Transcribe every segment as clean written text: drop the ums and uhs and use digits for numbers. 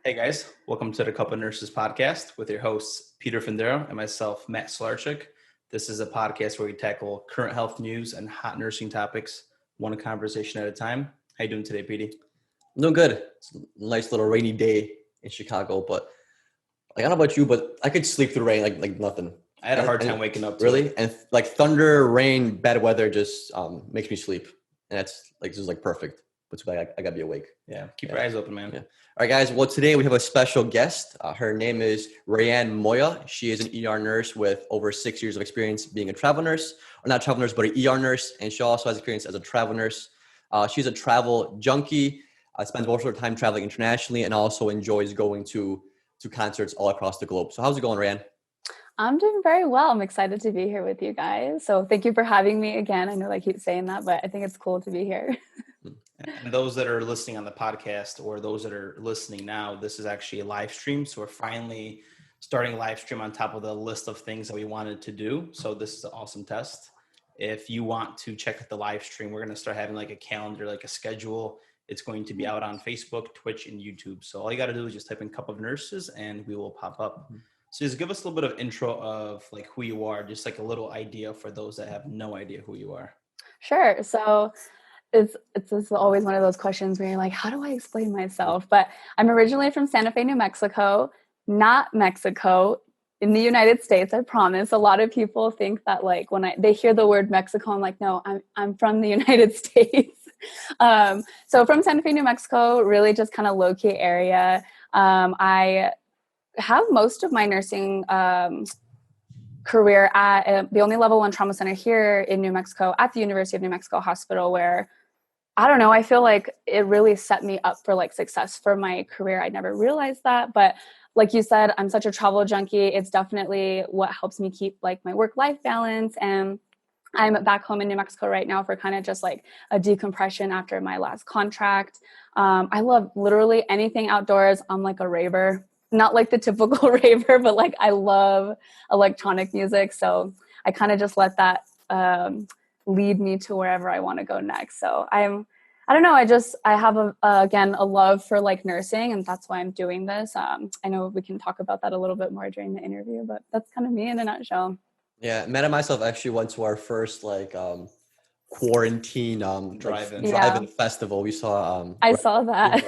Hey guys, welcome to the Cup of Nurses podcast with your hosts Peter Findero and myself, Matt Slarchik. This is a podcast where we tackle current health news and hot nursing topics, one conversation at a time. How you doing today, Petey? I'm doing good. It's a nice little rainy day in Chicago, but I don't know about you, but I could sleep through rain like nothing. I had a hard time waking up. Really? And like thunder, rain, bad weather just makes me sleep, and that's like this is like perfect. But I gotta be awake. Yeah, keep your eyes open, man. Yeah. All right, guys. Well, today we have a special guest. Her name is ReyAnn Moya. She is an ER nurse with over 6 years of experience being a travel nurse, or not travel nurse, but an ER nurse, and she also has experience as a travel nurse. She's a travel junkie. Spends most of her time traveling internationally, and also enjoys going to concerts all across the globe. So how's it going, ReyAnn? I'm doing very well. I'm excited to be here with you guys. So thank you for having me again. I know I keep saying that, but I think it's cool to be here. And those that are listening on the podcast or those that are listening now, this is actually a live stream. So we're finally starting a live stream on top of the list of things that we wanted to do. So this is an awesome test. If you want to check out the live stream, we're going to start having like a calendar, like a schedule. It's going to be out on Facebook, Twitch, and YouTube. So all you got to do is just type in Cup of Nurses and we will pop up. So just give us a little bit of intro of like who you are, just like a little idea for those that have no idea who you are. Sure. So it's always one of those questions where you're like, how do I explain myself? But I'm originally from Santa Fe, New Mexico, not Mexico, in the United States, I promise. A lot of people think that like when they hear the word Mexico, I'm like, no, I'm from the United States. So from Santa Fe, New Mexico, really just kind of low-key area. I have most of my nursing career at the only level 1 trauma center here in New Mexico at the University of New Mexico Hospital, where I don't know, I feel like it really set me up for like success for my career. I never realized that, but like you said, I'm such a travel junkie. It's definitely what helps me keep like my work-life balance. And I'm back home in New Mexico right now for kind of just like a decompression after my last contract. I love literally anything outdoors. I'm like a raver, not like the typical raver, but like I love electronic music. So I kind of just let that lead me to wherever I want to go next. So I don't know. I have again, a love for like nursing, and that's why I'm doing this. I know we can talk about that a little bit more during the interview, but that's kind of me in a nutshell. Yeah, Matt and myself actually went to our first like quarantine drive-in festival. We saw I saw that.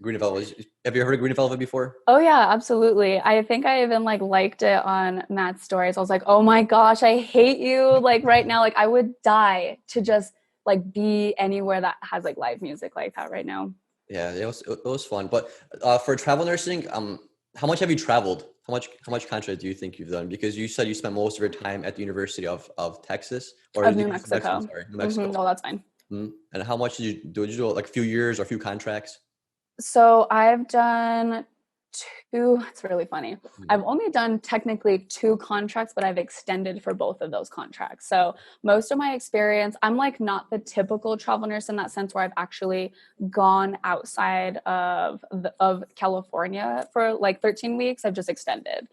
Green Velvet. Have you heard of Green Velvet before? Oh yeah, absolutely. I think I even like liked it on Matt's stories. I was like, oh my gosh, I hate you. Like right now, like I would die to just like be anywhere that has like live music like that right now. Yeah, it was fun. But for travel nursing, how much have you traveled? How much contract do you think you've done? Because you said you spent most of your time at the University of Texas or New Mexico. New Mexico. Mm-hmm. No, that's fine. Mm-hmm. And how much did you do? Did you do like a few years or a few contracts? So I've done 2. It's really funny. I've only done technically 2 contracts, but I've extended for both of those contracts. So most of my experience, I'm like not the typical travel nurse in that sense where I've actually gone outside of California for like 13 weeks. I've just extended.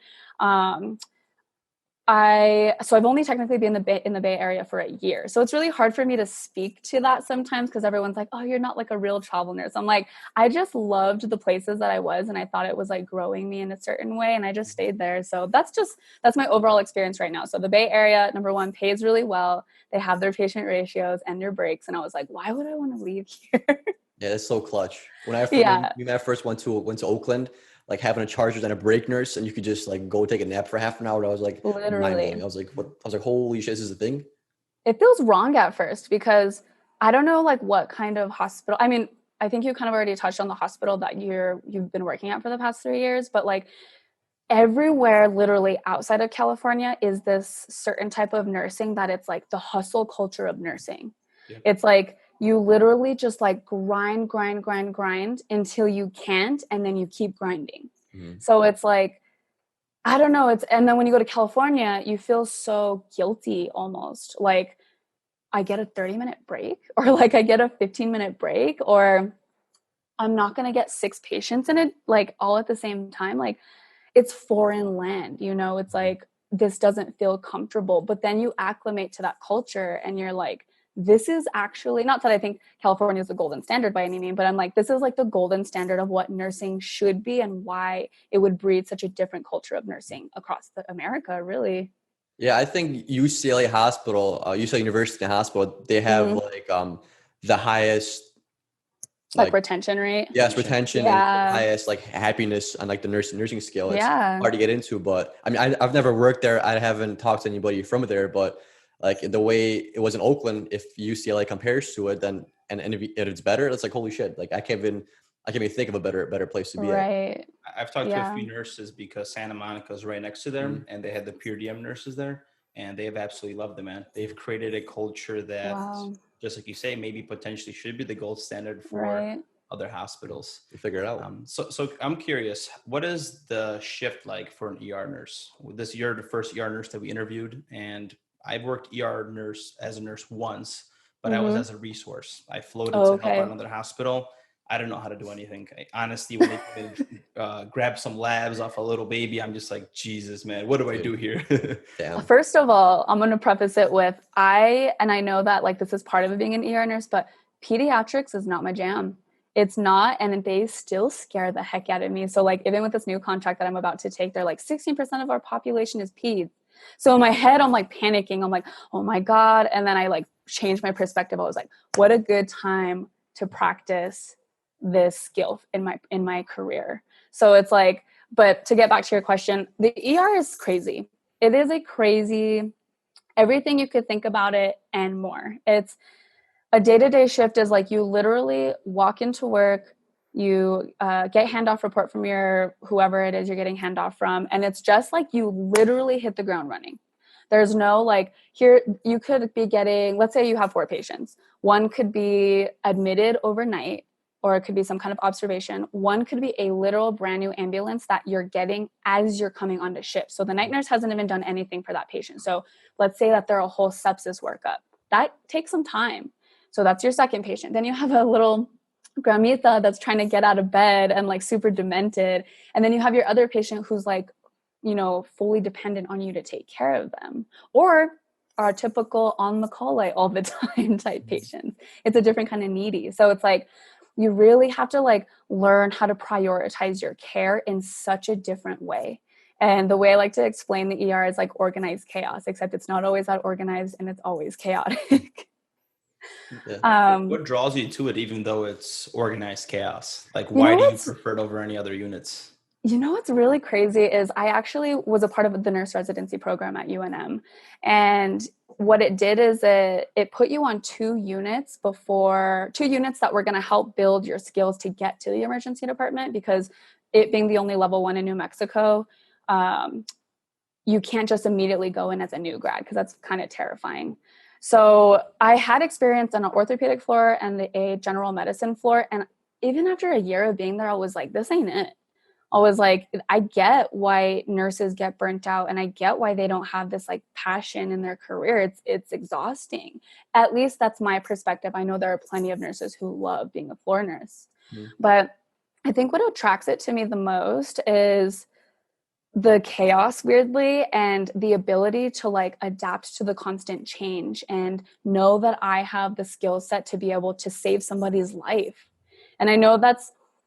So I've only technically been in the Bay Area for a year. So it's really hard for me to speak to that sometimes because everyone's like, oh, you're not like a real travel nurse. I'm like, I just loved the places that I was and I thought it was like growing me in a certain way and I just stayed there. So that's my overall experience right now. So the Bay Area, number one, pays really well. They have their patient ratios and their breaks. And I was like, why would I want to leave here? Yeah, it's so clutch. When I first went to Oakland, like having a charger and a break nurse and you could just like go take a nap for half an hour. I was like, literally, I was like, what? I was like, holy shit, this is a thing. It feels wrong at first because I don't know like what kind of hospital. I mean, I think you kind of already touched on the hospital that you've been working at for the past 3 years, but like everywhere literally outside of California is this certain type of nursing that it's like the hustle culture of nursing. Yeah. It's like you literally just like grind until you can't, and then you keep grinding. Mm-hmm. So it's like, I don't know. And then when you go to California, you feel so guilty almost. Like I get a 30-minute break or like I get a 15-minute break or I'm not going to get 6 patients in it like all at the same time. Like it's foreign land, you know, it's like, this doesn't feel comfortable, but then you acclimate to that culture and you're like, this is actually, not that I think California is the golden standard by any means, but I'm like, this is like the golden standard of what nursing should be and why it would breed such a different culture of nursing across America, really. Yeah, I think UCLA Hospital, UCLA University Hospital, they have like the highest like retention rate. Yes, retention and highest like happiness on like the nursing scale. It's hard to get into, but I mean, I've never worked there. I haven't talked to anybody from there, but like the way it was in Oakland, if UCLA compares to it, then and if it's better, it's like holy shit. Like I can't even think of a better place to be at. I've talked to a few nurses because Santa Monica is right next to them, and they had the per diem nurses there, and they have absolutely loved it, man. They've created a culture that, just like you say, maybe potentially should be the gold standard for other hospitals. You figure it out. So I'm curious, what is the shift like for an ER nurse? This year, the first ER nurse that we interviewed, and I've worked ER as a nurse once, but I was as a resource. I floated to help out another hospital. I don't know how to do anything. Honestly, when they grab some labs off a little baby, I'm just like, Jesus, man, what do I do here? Damn. First of all, I'm going to preface it with I know that like this is part of it being an ER nurse, but pediatrics is not my jam. It's not, and they still scare the heck out of me. So like even with this new contract that I'm about to take, they're like 16% of our population is peds. So in my head, I'm like panicking. I'm like, oh my God. And then I like changed my perspective. I was like, what a good time to practice this skill in my career. So it's like, but to get back to your question, the ER is crazy. It is a crazy, everything you could think about it and more. It's a day-to-day shift is like you literally walk into work, you get handoff report from your whoever it is you're getting handoff from, and it's just like you literally hit the ground running. There's no like, here you could be getting, let's say you have 4 patients. One could be admitted overnight, or it could be some kind of observation. One could be a literal brand new ambulance that you're getting as you're coming onto shift. So the night nurse hasn't even done anything for that patient. So let's say that they're a whole sepsis workup. That takes some time. So that's your second patient. Then you have a little gramita that's trying to get out of bed and like super demented. And then you have your other patient who's like, you know, fully dependent on you to take care of them. Or our typical on the call light all the time type patients. It's a different kind of needy. So it's like, you really have to like learn how to prioritize your care in such a different way. And the way I like to explain the ER is like organized chaos, except it's not always that organized and it's always chaotic. What draws you to it, even though it's organized chaos? Like, why do you prefer it over any other units? You know what's really crazy is I actually was a part of the nurse residency program at UNM. And what it did is it put you on 2 units that were going to help build your skills to get to the emergency department, because it being the only level 1 in New Mexico, you can't just immediately go in as a new grad because that's kind of terrifying. So I had experience on an orthopedic floor and a general medicine floor. And even after a year of being there, I was like, this ain't it. I was like, I get why nurses get burnt out, and I get why they don't have this like passion in their career. It's exhausting. At least that's my perspective. I know there are plenty of nurses who love being a floor nurse, but I think what attracts it to me the most is the chaos, weirdly, and the ability to like adapt to the constant change and know that I have the skill set to be able to save somebody's life. And I know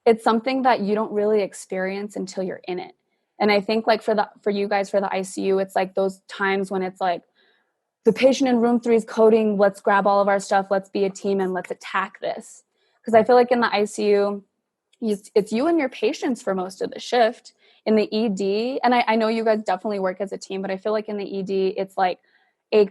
it's something that you don't really experience until you're in it. And I think like for you guys, for the ICU, it's like those times when it's like the patient in room 3 is coding, let's grab all of our stuff, let's be a team and let's attack this. Because I feel like in the ICU, it's you and your patients for most of the shift. In the ED, and I know you guys definitely work as a team, but I feel like in the ED, it's like a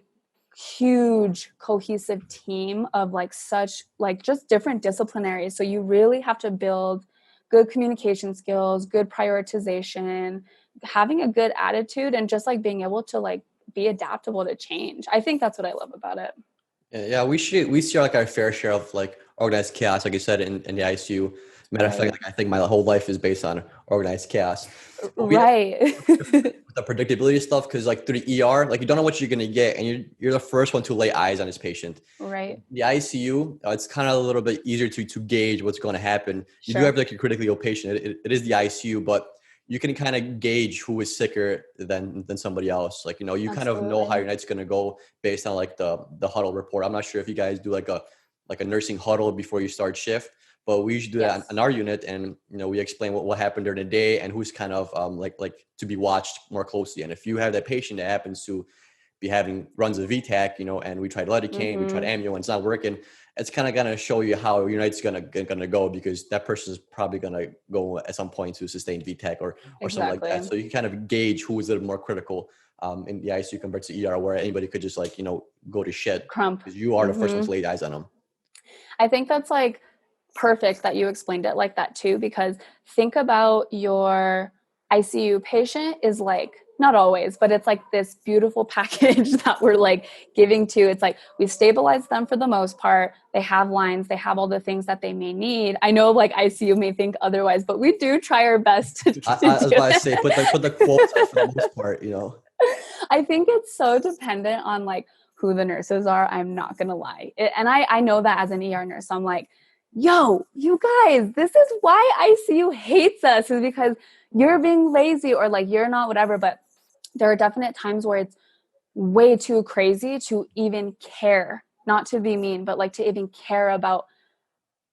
huge cohesive team of like such like just different disciplinaries. So you really have to build good communication skills, good prioritization, having a good attitude, and just like being able to like be adaptable to change. I think that's what I love about it. Yeah, we see like our fair share of like organized chaos, like you said, in the ICU. Matter of fact, like, I think my whole life is based on organized chaos. Right. The predictability stuff, because like through the ER, like you don't know what you're gonna get, and you're the first one to lay eyes on this patient. Right. The ICU, it's kind of a little bit easier to gauge what's going to happen. You do have like a critically ill patient. It is the ICU, but you can kind of gauge who is sicker than somebody else. Like, you know, you kind of know how Absolutely. your night's going to go based on like the huddle report. I'm not sure if you guys do like a nursing huddle before you start shift, but we usually do that Yes. on our unit. And, you know, we explain what happened during the day and who's kind of like to be watched more closely. And if you have that patient that happens to be having runs of VTAC, you know, and we tried lidocaine, we tried amio, and it's not working, it's kind of going to show you how your night's gonna go, because that person is probably going to go at some point to sustain VTAC or something like that. So you can kind of gauge who is a little more critical in the ICU compared to ER, where anybody could just like, you know, go to shit Crump. because you are the first one to lay eyes on them. I think that's like perfect that you explained it like that too, because think about your ICU patient is like, not always, but it's like this beautiful package that we're like giving to. It's like we stabilize them for the most part. They have lines, they have all the things that they may need. I know like ICU may think otherwise, but we do try our best to I was about to say, put the quotes up for the most part, you know. I think it's so dependent on like who the nurses are. I'm not going to lie. And I know that as an ER nurse, I'm like, yo, you guys, this is why ICU hates us, is because you're being lazy or like you're not whatever. But there are definite times where it's way too crazy to even care, not to be mean, but like to even care about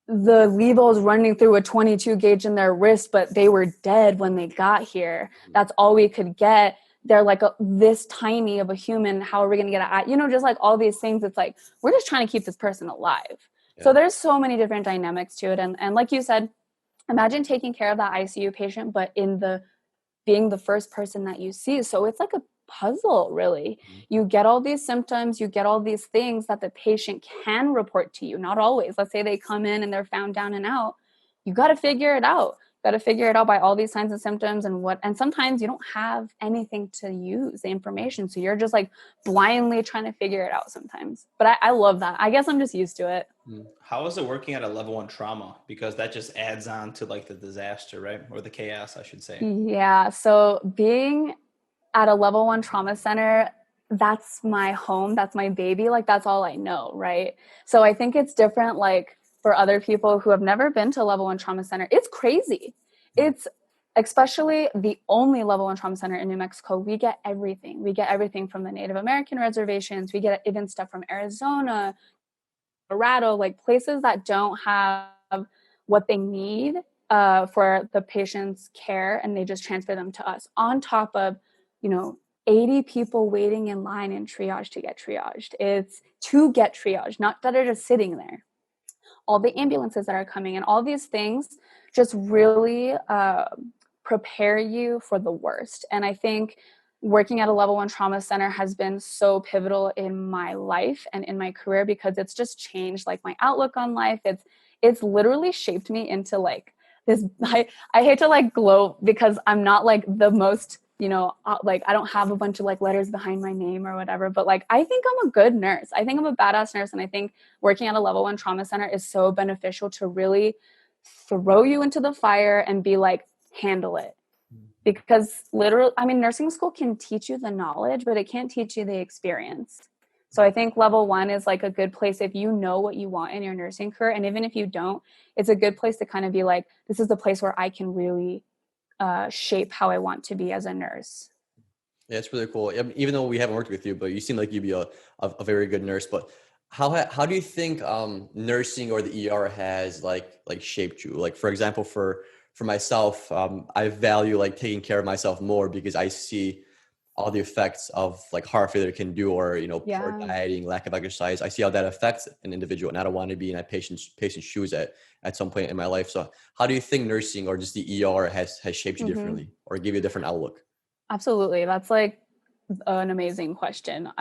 the levos running through a 22 gauge in their wrist, but they were dead when they got here. That's all we could get. They're like this tiny of a human. How are we going to get it? You know, just like all these things. It's like, we're just trying to keep this person alive. Yeah. So there's so many different dynamics to it. And like you said, imagine taking care of that ICU patient, but being the first person that you see. So it's like a puzzle, really. You get all these symptoms, you get all these things that the patient can report to you. Not always. Let's say they come in and they're found down and out. You got to figure it out. Got to figure it out by all these signs and symptoms and sometimes you don't have anything to use the information. So you're just like blindly trying to figure it out sometimes. But I love that. I guess I'm just used to it. How is it working at a level 1 trauma? Because that just adds on to like the disaster, right? Or the chaos, I should say. Yeah. So being at a level 1 trauma center, that's my home. That's my baby. Like that's all I know. Right. So I think it's different. Like for other people who have never been to a level 1 trauma center, it's crazy. It's especially the only level 1 trauma center in New Mexico. We get everything. We get everything from the Native American reservations. We get even stuff from Arizona, Colorado, like places that don't have what they need for the patient's care, and they just transfer them to us on top of, 80 people waiting in line in triage to get triaged. It's to get triaged, not that are just sitting there. All the ambulances that are coming and all these things just really prepare you for the worst. And I think working at a level 1 trauma center has been so pivotal in my life and in my career, because it's just changed like my outlook on life. It's literally shaped me into like this. I hate to like gloat because I'm not like the most, like I don't have a bunch of like letters behind my name or whatever, but like I think I'm a good nurse. I think I'm a badass nurse. And I think working at a level 1 trauma center is so beneficial to really throw you into the fire and be like, handle it. Because literally, I mean, nursing school can teach you the knowledge, but it can't teach you the experience. So I think level 1 is like a good place if you know what you want in your nursing career. And even if you don't, it's a good place to kind of be like, this is the place where I can really shape how I want to be as a nurse. Yeah, it's really cool. Even though we haven't worked with you, but you seem like you'd be a very good nurse. But how do you think nursing or the ER has like shaped you? Like, for example, for myself, I value like taking care of myself more because I see all the effects of like heart failure can do, or poor dieting, lack of exercise. I see how that affects an individual, and I don't want to be in that patient's shoes at some point in my life. So how do you think nursing or just the ER has shaped you differently, or give you a different outlook? Absolutely. That's like an amazing question.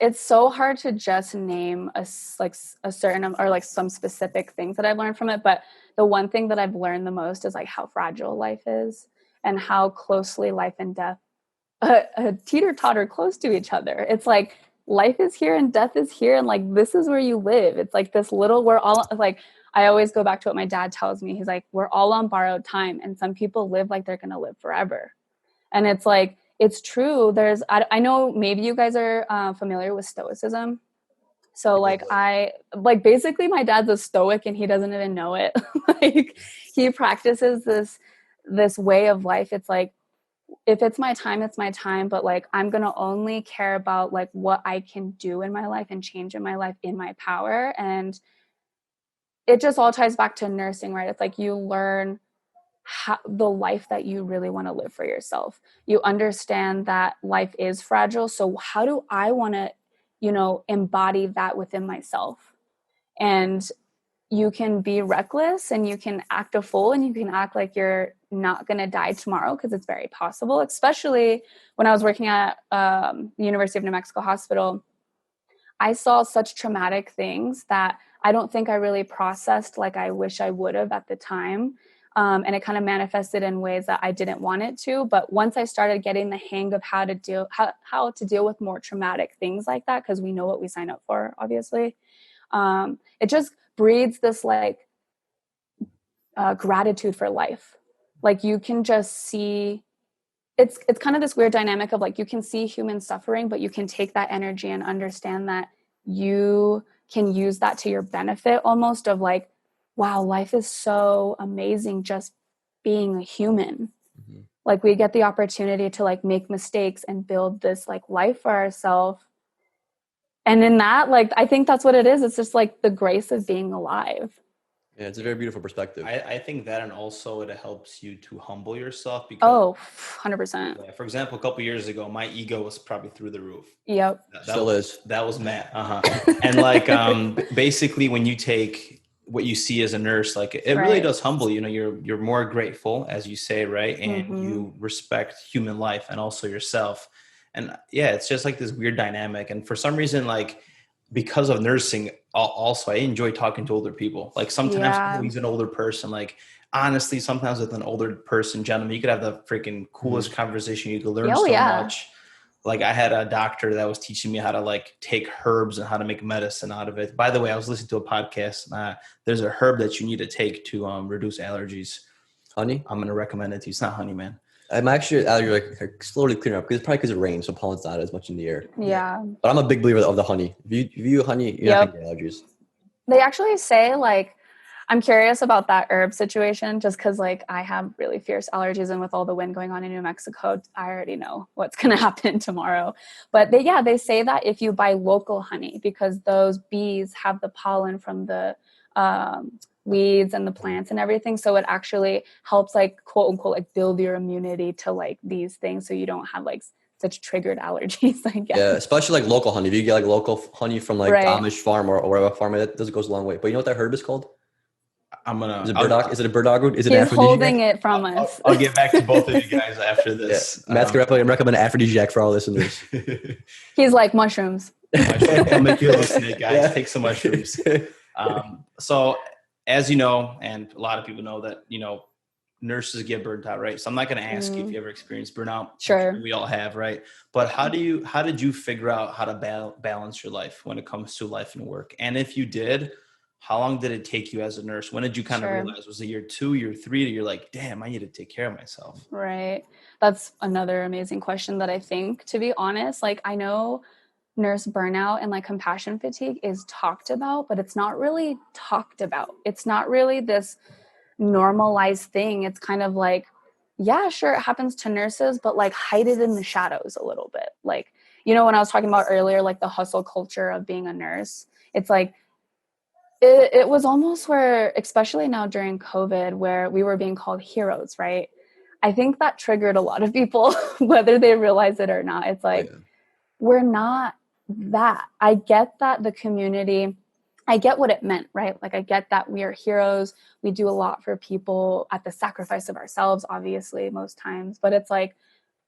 It's so hard to just name a certain or like some specific things that I've learned from it. But the one thing that I've learned the most is like how fragile life is and how closely life and death teeter-totter close to each other. It's like life is here and death is here. And like, this is where you live. It's like this little, we're all like, I always go back to what my dad tells me. He's like, we're all on borrowed time. And some people live like they're going to live forever. And it's like, it's true. I know maybe you guys are familiar with Stoicism. So basically my dad's a Stoic and he doesn't even know it. Like he practices this this way of life. It's like, if it's my time, it's my time, but like I'm going to only care about like what I can do in my life and change in my life in my power. And it just all ties back to nursing, right? It's like you learn the life that you really want to live for yourself. You understand that life is fragile. So how do I want to, embody that within myself? And you can be reckless and you can act a fool and you can act like you're not going to die tomorrow, because it's very possible, especially when I was working at the University of New Mexico Hospital. I saw such traumatic things that I don't think I really processed like I wish I would have at the time. And it kind of manifested in ways that I didn't want it to. But once I started getting the hang of how to deal with more traumatic things like that, because we know what we sign up for, obviously, it just breeds this like gratitude for life. Like you can just see, it's kind of this weird dynamic of like, you can see human suffering, but you can take that energy and understand that you can use that to your benefit, almost, of like, wow, life is so amazing just being a human. Mm-hmm. Like we get the opportunity to like make mistakes and build this like life for ourselves. And in that, like, I think that's what it is. It's just like the grace of being alive. Yeah, it's a very beautiful perspective. I think that, and also it helps you to humble yourself, because 100%. Yeah, for example, a couple of years ago, my ego was probably through the roof. Yep. That was mad. And like, basically when you take what you see as a nurse, like it really does humble you. You're more grateful, as you say, right? And you respect human life and also yourself. And yeah, it's just like this weird dynamic. And for some reason, like, because of nursing, also I enjoy talking to older people. Like sometimes he's an older person. Like honestly, sometimes with an older person, gentlemen, you could have the freaking coolest conversation. You could learn much. Like I had a doctor that was teaching me how to like take herbs and how to make medicine out of it. By the way, I was listening to a podcast. There's a herb that you need to take to reduce allergies. Honey? I'm going to recommend it to you. It's not honey, man. I'm actually allergy like slowly clearing up, because it's probably because it rains, so pollen's not as much in the air. Yeah. But I'm a big believer of the honey. If you honey, you're not going to get allergies. They actually say, like, I'm curious about that herb situation, just because like I have really fierce allergies, and with all the wind going on in New Mexico, I already know what's going to happen tomorrow. But they say that if you buy local honey, because those bees have the pollen from the weeds and the plants and everything, so it actually helps, like, quote unquote, like build your immunity to like these things, so you don't have like such triggered allergies, I guess. Yeah, especially like local honey. If you get like local honey from like Amish farm or whatever farm, that goes a long way. But you know what that herb is called? Is it burdock? Is it a burdock root? Is it He's holding it from us. I'll get back to both of you guys after this. Yeah. Matt's gonna recommend aphrodisiac for all listeners. He's like, mushrooms. I'll make you a little snake, guys. Take some mushrooms. So as you know, and a lot of people know that, nurses get burnt out, right? So I'm not going to ask you if you ever experienced burnout. Sure. We all have, right? But how did you figure out how to balance your life when it comes to life and work? And if you did, how long did it take you as a nurse? When did you kind of realize? Was it year 2, year 3, that you're like, damn, I need to take care of myself? Right. That's another amazing question that I think, to be honest, like, I know nurse burnout and like compassion fatigue is talked about, but it's not really talked about. It's not really this normalized thing. It's kind of like, yeah, sure, it happens to nurses, but like hide it in the shadows a little bit. Like, when I was talking about earlier, like the hustle culture of being a nurse, it's like, it was almost where, especially now during COVID, where we were being called heroes, right? I think that triggered a lot of people, whether they realize it or not. It's like, we're not that. I get that the community, I get what it meant, right? Like, I get that we are heroes. We do a lot for people at the sacrifice of ourselves, obviously, most times. But it's like,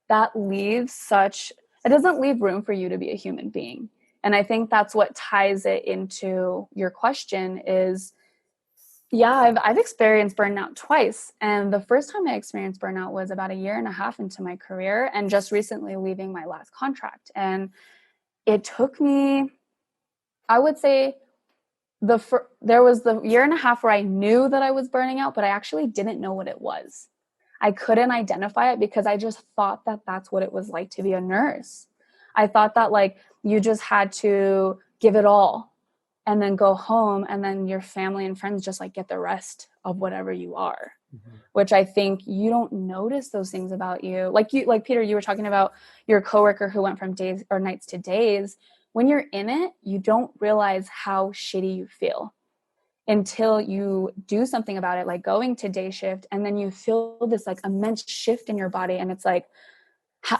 that it doesn't leave room for you to be a human being. And I think that's what ties it into your question is, I've experienced burnout twice. And the first time I experienced burnout was about 1.5 years into my career, and just recently leaving my last contract. And it took me, I would say, there was the 1.5 years where I knew that I was burning out, but I actually didn't know what it was. I couldn't identify it because I just thought that that's what it was like to be a nurse. I thought that like you just had to give it all and then go home, and then your family and friends just like get the rest of whatever you are. which I think you don't notice those things about you. Like Peter, you were talking about your coworker who went from days or nights to days. When you're in it, you don't realize how shitty you feel until you do something about it, like going to day shift, and then you feel this like immense shift in your body, and it's like,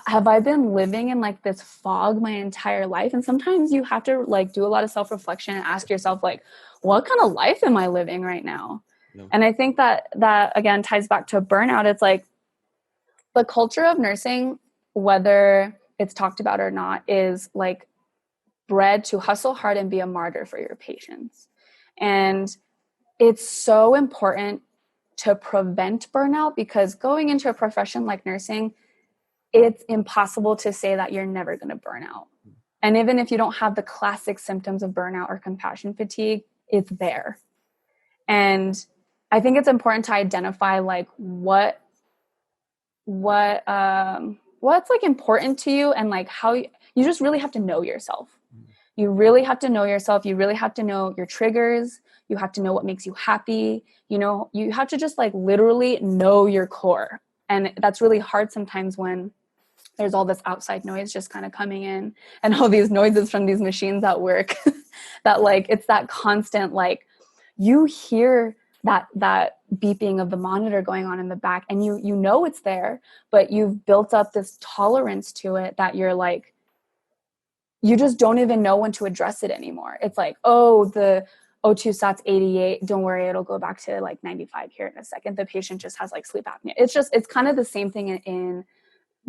have I been living in like this fog my entire life? And sometimes you have to like do a lot of self-reflection and ask yourself, like, what kind of life am I living right now? Yeah. And I think that again ties back to burnout. It's like the culture of nursing, whether it's talked about or not, is like bred to hustle hard and be a martyr for your patients. And it's so important to prevent burnout, because going into a profession like nursing, it's impossible to say that you're never going to burn out. And even if you don't have the classic symptoms of burnout or compassion fatigue, it's there. And I think it's important to identify like what's like important to you, and like how you just really have to know yourself. You really have to know yourself. You really have to know your triggers. You have to know what makes you happy. You know, you have to just like literally know your core. And that's really hard sometimes when there's all this outside noise just kind of coming in, and all these noises from these machines at work that like, it's that constant, like you hear that beeping of the monitor going on in the back, and you know it's there, but you've built up this tolerance to it that you're like, you just don't even know when to address it anymore. It's like, oh, the O2 sat's 88. Don't worry, it'll go back to like 95 here in a second. The patient just has like sleep apnea. It's kind of the same thing in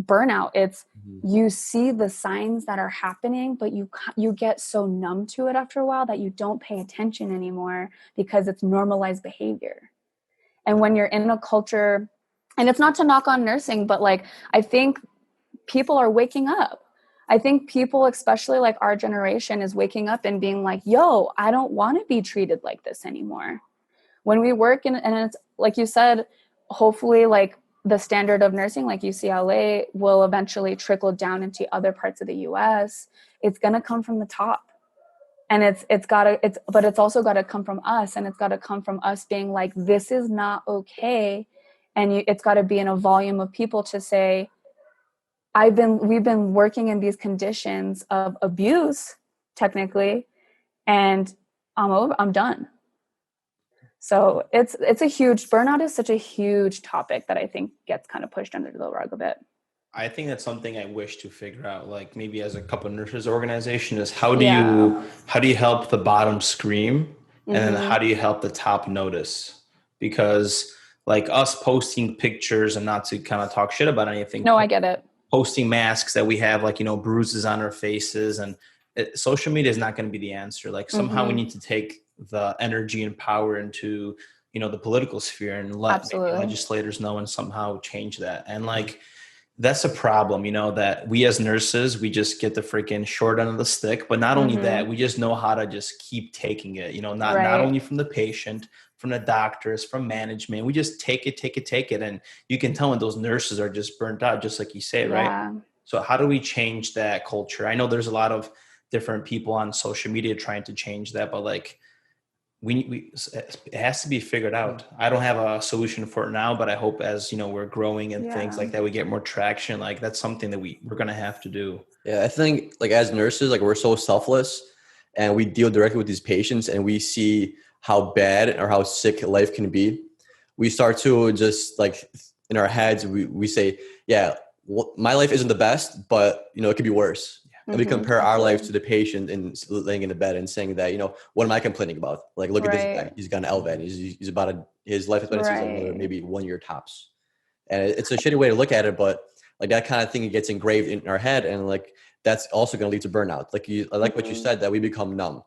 burnout. It's you see the signs that are happening, but you get so numb to it after a while that you don't pay attention anymore because it's normalized behavior. And when you're in a culture, and it's not to knock on nursing, but like I think people are waking up. I think people, especially like our generation, is waking up and being like, yo, I don't want to be treated like this anymore. When we work and it's like you said, hopefully like the standard of nursing, like UCLA, will eventually trickle down into other parts of the US. It's going to come from the top. And but it's also got to come from us, and it's got to come from us being like, this is not okay. And it's got to be in a volume of people to say, we've been working in these conditions of abuse, technically, and I'm done. So burnout is such a huge topic that I think gets kind of pushed under the rug a bit. I think that's something I wish to figure out, like maybe as a couple of nurses organization, is how do you help the bottom scream, and then how do you help the top notice? Because like us posting pictures, and not to kind of talk shit about anything. No, I get it. Posting masks that we have, like, bruises on our faces, and social media is not going to be the answer. Like somehow we need to take the energy and power into, the political sphere, and let legislators know and somehow change that. And like, that's a problem, that we as nurses, we just get the freaking short end of the stick. But not only that, we just know how to just keep taking it, not only from the patient, from the doctors, from management. We just take it. And you can tell when those nurses are just burnt out, just like you say, right? So how do we change that culture? I know there's a lot of different people on social media trying to change that, but like, it has to be figured out. I don't have a solution for it now, but I hope as we're growing and things like that, we get more traction. Like that's something that we're going to have to do. Yeah. I think like as nurses, like we're so selfless, and we deal directly with these patients, and we see how bad or how sick life can be. We start to just like in our heads, we say, yeah, my life isn't the best, but it could be worse. And we compare our life to the patient and laying in the bed and saying that, what am I complaining about? Like, look at this guy. He's got an LVAD. He's about his life expectancy is another maybe 1 year tops. And it's a shitty way to look at it, but like that kind of thing gets engraved in our head. And like, that's also going to lead to burnout. Like I like what you said, that we become numb.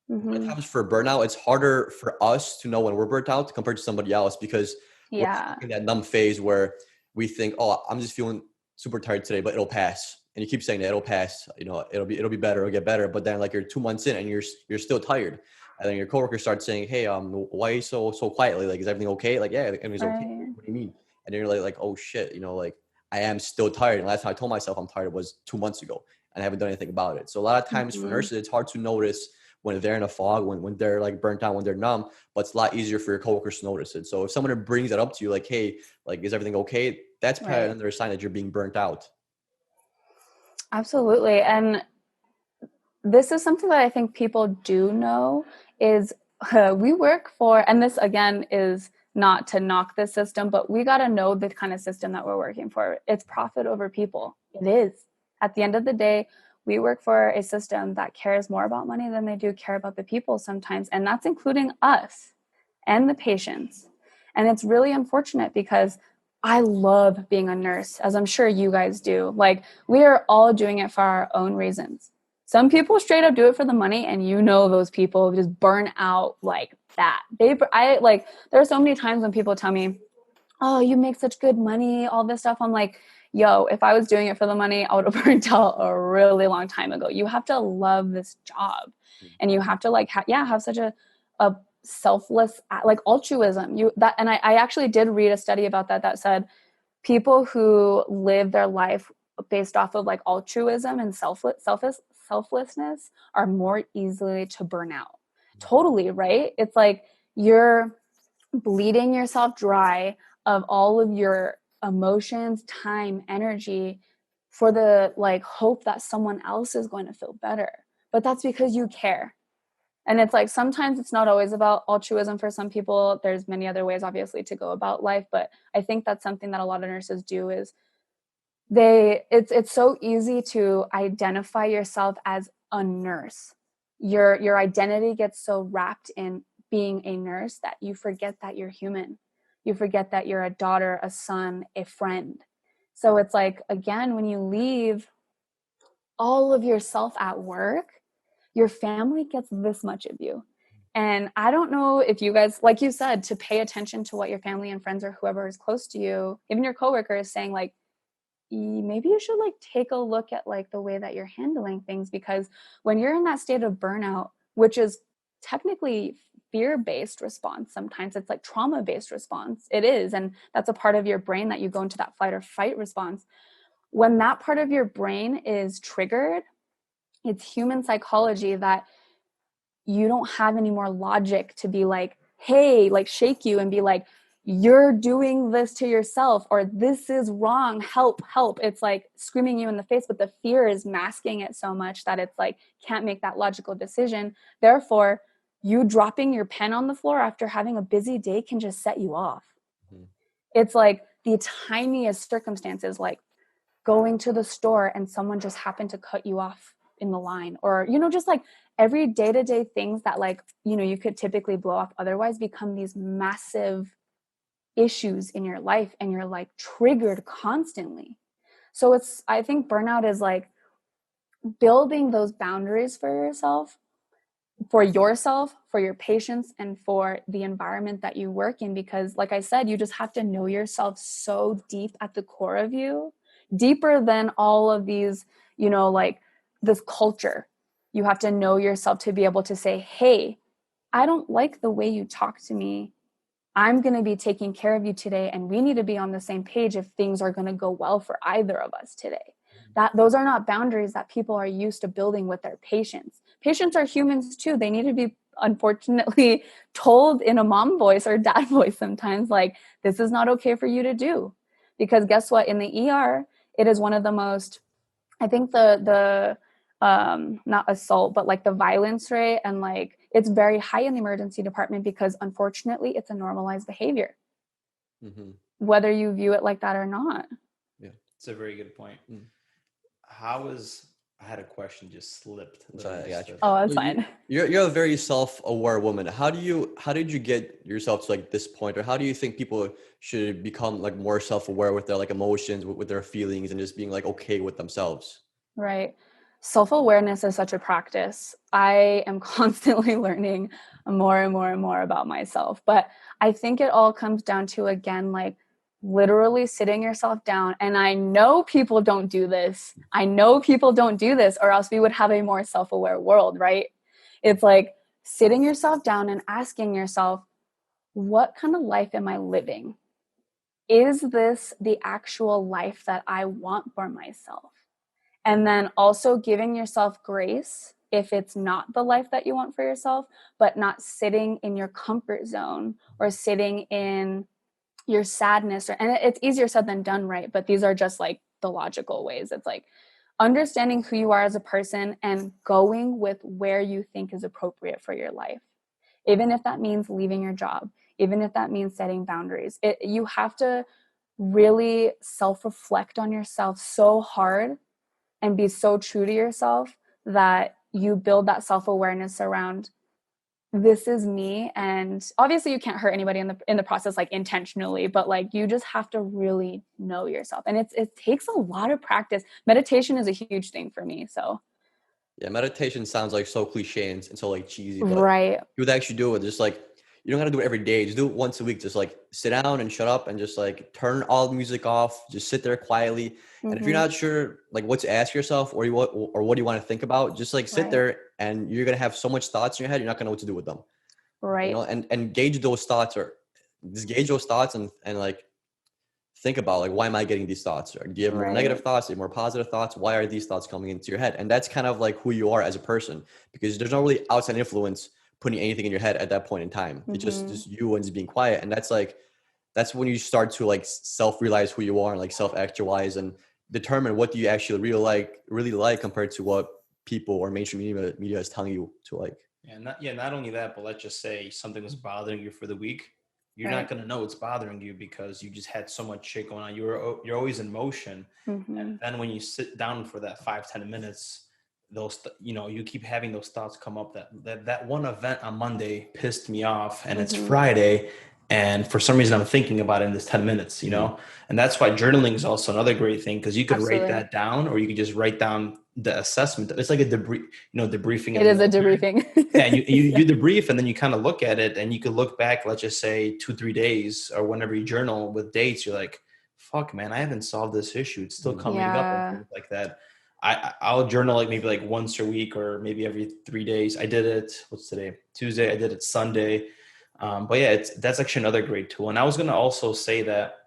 When it comes for burnout, it's harder for us to know when we're burnt out compared to somebody else, because we're in that numb phase where we think, oh, I'm just feeling super tired today, but it'll pass. And you keep saying that it'll pass, it'll be better, it'll get better. But then like you're 2 months in and you're still tired. And then your coworker starts saying, hey, why are you so quietly? Like, is everything okay? Like, yeah, everything's okay. What do you mean? And then you're like, oh shit, like I am still tired. And last time I told myself I'm tired was 2 months ago, and I haven't done anything about it. So a lot of times for nurses, it's hard to notice when they're in a fog, when they're like burnt out, when they're numb, but it's a lot easier for your coworkers to notice it. So if someone brings that up to you, like, hey, like, is everything okay? That's probably Right. another sign that you're being burnt out. Absolutely. And this is something that I think people do know is we work for, and this again is not to knock the system, but we got to know the kind of system that we're working for. It's profit over people. It is. At the end of the day, we work for a system that cares more about money than they do care about the people sometimes. And that's including us and the patients. And it's really unfortunate because I love being a nurse, as I'm sure you guys do. Like, we are all doing it for our own reasons. Some people straight up do it for the money, and you know those people just burn out like that. There are so many times when people tell me, oh, you make such good money, all this stuff. I'm like, yo, if I was doing it for the money, I would have burnt out a really long time ago. You have to love this job, and you have to have such a selfless, like, altruism. I actually did read a study about that said people who live their life based off of like altruism and selflessness are more easily to burn out. Totally, right? It's like you're bleeding yourself dry of all of your emotions, time, energy for the like hope that someone else is going to feel better. But that's because you care. And it's like, sometimes it's not always about altruism for some people. There's many other ways, obviously, to go about life. But I think that's something that a lot of nurses do is it's so easy to identify yourself as a nurse. Your identity gets so wrapped in being a nurse that you forget that you're human. You forget that you're a daughter, a son, a friend. So it's like, again, when you leave all of yourself at work, your family gets this much of you. And I don't know if you guys, like you said, to pay attention to what your family and friends or whoever is close to you, even your coworker, is saying, like, maybe you should like take a look at like the way that you're handling things, because when you're in that state of burnout, which is technically fear-based response, sometimes it's like trauma-based response, it is, and that's a part of your brain that you go into that flight or fight response. When that part of your brain is triggered, it's human psychology that you don't have any more logic to be like, hey, like shake you and be like, you're doing this to yourself, or this is wrong, help, help. It's like screaming you in the face, but the fear is masking it so much that it's like, can't make that logical decision. Therefore, you dropping your pen on the floor after having a busy day can just set you off. Mm-hmm. It's like the tiniest circumstances, like going to the store and someone just happened to cut you off in the line, or, just like every day-to-day things that like, you could typically blow off otherwise become these massive issues in your life, and you're like triggered constantly. So I think burnout is like building those boundaries for yourself, for your patients, and for the environment that you work in. Because like I said, you just have to know yourself so deep at the core of you, deeper than all of these, like this culture. You have to know yourself to be able to say, hey, I don't like the way you talk to me. I'm going to be taking care of you today, and we need to be on the same page if things are going to go well for either of us today. Those are not boundaries that people are used to building with their patients. Patients are humans too. They need to be, unfortunately, told in a mom voice or dad voice sometimes, like, this is not okay for you to do. Because guess what? In the ER, it is one of the most, I think the not assault, but like the violence rate, and like it's very high in the emergency department because unfortunately it's a normalized behavior, whether you view it like that or not. Yeah, it's a very good point. I had a question just slipped. Sorry, I got you. Oh, that's fine. You're a very self-aware woman. How did you get yourself to like this point, or how do you think people should become like more self-aware with their like emotions, with their feelings, and just being like okay with themselves? Right. Self-awareness is such a practice. I am constantly learning more and more and more about myself. But I think it all comes down to, again, like literally sitting yourself down. And I know people don't do this. Or else we would have a more self-aware world, right? It's like sitting yourself down and asking yourself, what kind of life am I living? Is this the actual life that I want for myself? And then also giving yourself grace if it's not the life that you want for yourself, but not sitting in your comfort zone or sitting in your sadness. And it's easier said than done, right? But these are just like the logical ways. It's like understanding who you are as a person and going with where you think is appropriate for your life. Even if that means leaving your job, even if that means setting boundaries, you have to really self-reflect on yourself so hard and be so true to yourself that you build that self-awareness around, this is me. And obviously you can't hurt anybody in the process, like intentionally, but like you just have to really know yourself. And it takes a lot of practice. Meditation is a huge thing for me. So Yeah, meditation sounds like so cliche and so like cheesy, but right. you would actually do it. Just like, you don't got to do it every day. Just do it once a week. Just like sit down and shut up and just like turn all the music off. Just sit there quietly. And if you're not sure like what to ask yourself or what do you want to think about, just like sit there, and you're gonna have so much thoughts in your head, you're not gonna know what to do with them. Right. You know, and gauge those thoughts, or just gauge those thoughts and like think about like, why am I getting these thoughts? Or do you have more negative thoughts? Do you have more positive thoughts? Why are these thoughts coming into your head? And that's kind of like who you are as a person, because there's not really outside influence putting anything in your head at that point in time. It's just you and just being quiet. And that's when you start to like self-realize who you are and like self-actualize and determine what do you actually really like compared to what people or mainstream media is telling you to like. Not only that, but let's just say something was bothering you for the week. You're not going to know it's bothering you because you just had so much shit going on. You're always in motion. And then when you sit down for that 5-10 minutes, you keep having those thoughts come up that one event on Monday pissed me off, and it's Friday. And for some reason I'm thinking about it in this 10 minutes, and that's why journaling is also another great thing. Cause you could write that down, or you could just write down the assessment. It's like a debriefing. It is a debriefing. Yeah, you debrief, and then you kind of look at it, and you could look back, let's just say 2-3 days, or whenever you journal with dates, you're like, fuck man, I haven't solved this issue. It's still coming up and things like that. I'll journal like maybe like once a week or maybe every 3 days. I did it, what's today? Tuesday. I did it Sunday. But yeah, that's actually another great tool. And I was going to also say that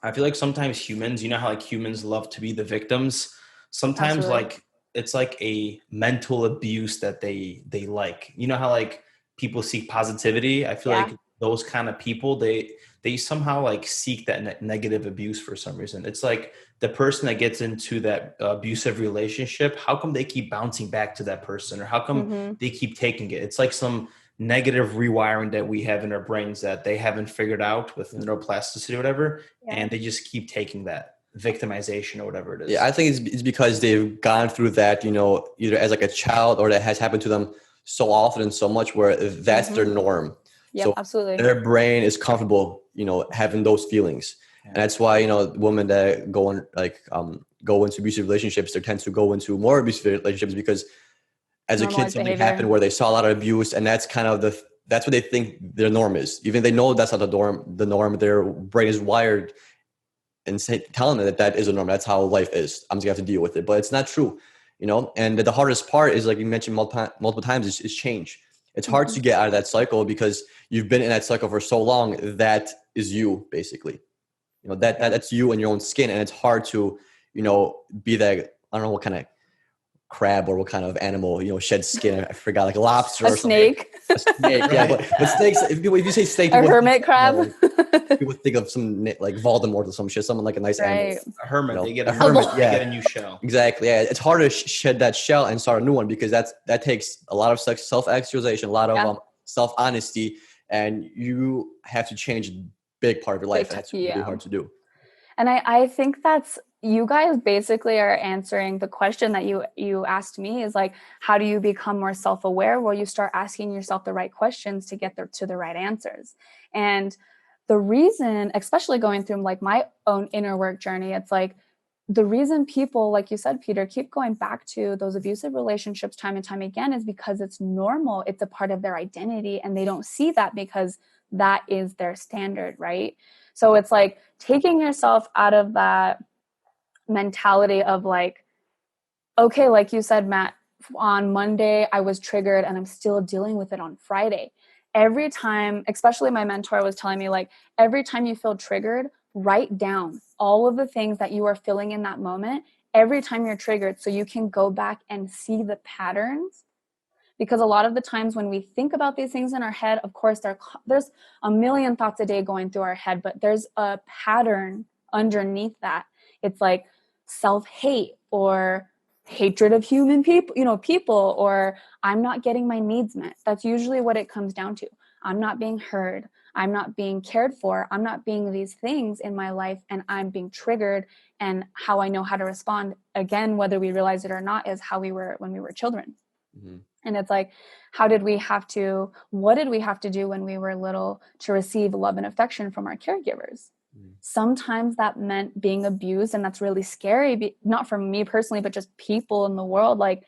I feel like sometimes humans, you know how like humans love to be the victims. Sometimes like it's like a mental abuse that they like, you know how like people seek positivity. I feel like those kind of people, they somehow like seek that negative abuse for some reason. It's like the person that gets into that abusive relationship, how come they keep bouncing back to that person, or how come they keep taking it? It's like some negative rewiring that we have in our brains that they haven't figured out with neuroplasticity or whatever. And they just keep taking that victimization or whatever it is. Yeah, I think it's because they've gone through that, either as like a child, or that has happened to them so often and so much where that's their norm. Yeah, so absolutely. Their brain is comfortable, having those feelings. And that's why, women that go into abusive relationships, they tend to go into more abusive relationships, because as a kid, something happened where they saw a lot of abuse, and that's kind of that's what they think their norm is. Even if they know that's not the norm, their brain is wired and telling them that is a norm. That's how life is. I'm just gonna have to deal with it, but it's not true, And the hardest part is, like you mentioned multiple times, is change. It's hard to get out of that cycle because you've been in that cycle for so long. That is you, basically. That's you in your own skin, and it's hard to, be that. I don't know what kind of crab or what kind of animal, shed skin. I forgot, like a lobster, or snake. A snake, yeah. But snakes. If you say snake, a hermit crab. People think of some like Voldemort or some shit, something like a nice animal. A hermit. They get a hermit. They get a new shell. Exactly. Yeah, it's hard to shed that shell and start a new one, because that takes a lot of self-actualization, a lot of self-honesty, and you have to change a big part of your life. That's really hard to do. And I think you guys basically are answering the question that you asked me, is like, how do you become more self-aware? Well, you start asking yourself the right questions to get to the right answers. And the reason, especially going through like my own inner work journey, it's like the reason people, like you said, Peter, keep going back to those abusive relationships time and time again is because it's normal. It's a part of their identity, and they don't see that because that is their standard, right? So it's like taking yourself out of that mentality of like, okay, like you said, Matt, on Monday, I was triggered and I'm still dealing with it on Friday. Every time, especially my mentor was telling me, like, every time you feel triggered, write down all of the things that you are feeling in that moment, every time you're triggered, so you can go back and see the patterns Because a lot of the times when we think about these things in our head, of course, there's a million thoughts a day going through our head, but there's a pattern underneath that. It's like self-hate or hatred of human people, or I'm not getting my needs met. That's usually what it comes down to. I'm not being heard. I'm not being cared for. I'm not being these things in my life, and I'm being triggered. And how I know how to respond, again, whether we realize it or not, is how we were when we were children. Mm-hmm. And it's like, what did we have to do when we were little to receive love and affection from our caregivers? Mm-hmm. Sometimes that meant being abused, and that's really scary, not for me personally, but just people in the world. Like,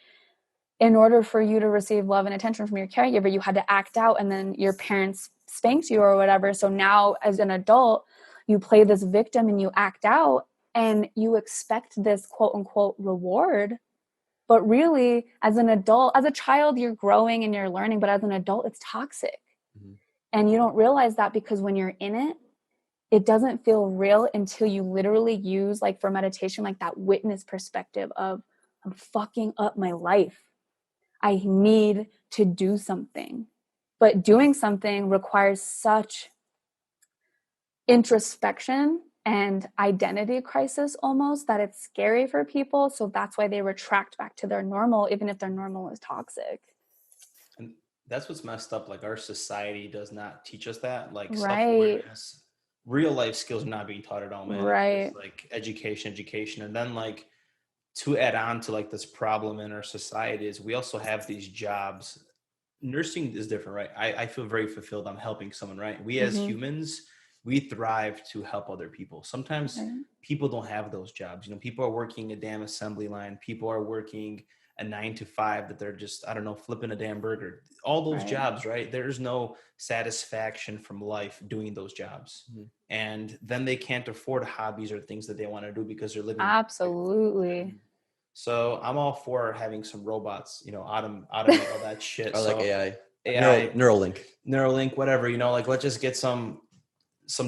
in order for you to receive love and attention from your caregiver, you had to act out, and then your parents spanked you or whatever. So now as an adult, you play this victim and you act out, and you expect this quote unquote reward. But really, as an adult, as a child, you're growing and you're learning, but as an adult, it's toxic. Mm-hmm. And you don't realize that, because when you're in it, it doesn't feel real until you literally use, like for meditation, like that witness perspective of, I'm fucking up my life. I need to do something. But doing something requires such introspection and identity crisis almost, that it's scary for people. So that's why they retract back to their normal, even if their normal is toxic. And that's what's messed up. Like, our society does not teach us that. Like, right. Self-awareness, real life skills are not being taught at all, man. Right. It's like education. And then, like, to add on to like this problem in our society is we also have these jobs. Nursing is different, right? I feel very fulfilled. I'm helping someone, right? We as humans, we thrive to help other people. Sometimes people don't have those jobs. You know, people are working a damn assembly line. People are working a 9 to 5 that they're just, I don't know, flipping a damn burger. All those jobs, right? There's no satisfaction from life doing those jobs. Mm-hmm. And then they can't afford hobbies or things that they want to do because they're living. Absolutely. So I'm all for having some robots, you know, automate all that shit. Or like AI. Neuralink, whatever, you know, like, let's just get some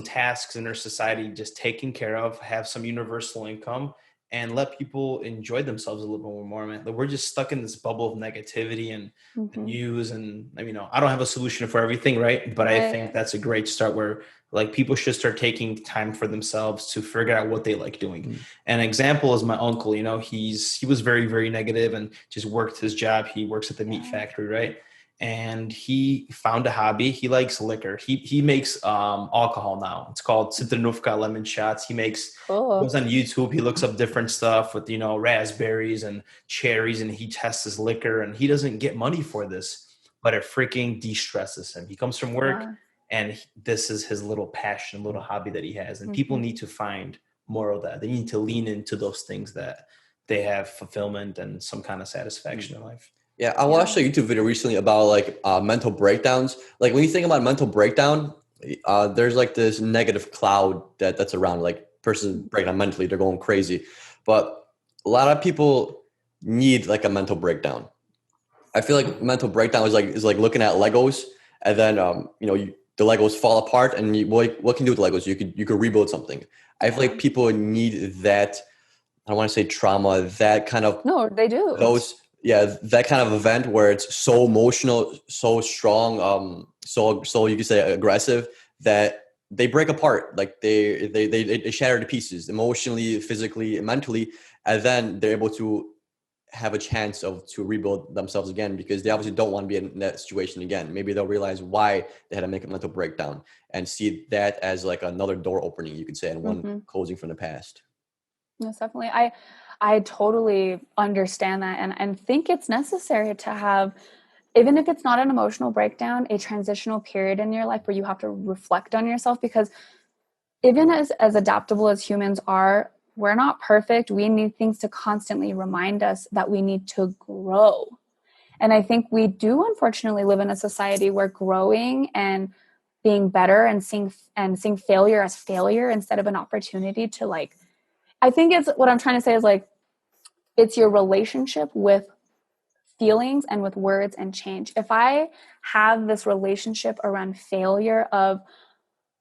tasks in our society just taken care of, have some universal income, and let people enjoy themselves a little bit more, man. Like, we're just stuck in this bubble of negativity and the news, and I mean, I don't have a solution for everything, right? But I think that's a great start where, like, people should start taking time for themselves to figure out what they like doing. An example is my uncle. You know, he was very, very negative and just worked his job. He works at the meat factory, right? And he found a hobby. He likes liquor. He makes alcohol now. It's called Citronówka lemon shots. He makes, goes on YouTube. He looks up different stuff with, you know, raspberries and cherries, and he tests his liquor, and he doesn't get money for this, but it freaking de-stresses him. He comes from work and this is his little passion, little hobby that he has. And people need to find more of that. They need to lean into those things that they have fulfillment and some kind of satisfaction in life. Yeah, I watched a YouTube video recently about like mental breakdowns. Like, when you think about mental breakdown, there's like this negative cloud that's around, like, person breakdown mentally, they're going crazy. But a lot of people need like a mental breakdown. I feel like mental breakdown is like looking at Legos, and then the Legos fall apart, and what can you do with Legos? You could rebuild something. I feel like people need that. I don't want to say trauma, that kind of they do that kind of event where it's so emotional, so strong, so you could say aggressive, that they break apart. Like, they shatter to pieces emotionally, physically, and mentally, and then they're able to have a chance to rebuild themselves again, because they obviously don't want to be in that situation again. Maybe they'll realize why they had to make a mental breakdown and see that as like another door opening, you could say, and one closing from the past. Yes, definitely. I totally understand that, and think it's necessary to have, even if it's not an emotional breakdown, a transitional period in your life where you have to reflect on yourself, because even as adaptable as humans are, we're not perfect. We need things to constantly remind us that we need to grow. And I think we do, unfortunately, live in a society where growing and being better and seeing failure as failure instead of an opportunity to, like, I think it's what I'm trying to say is, like, it's your relationship with feelings and with words and change. If I have this relationship around failure of,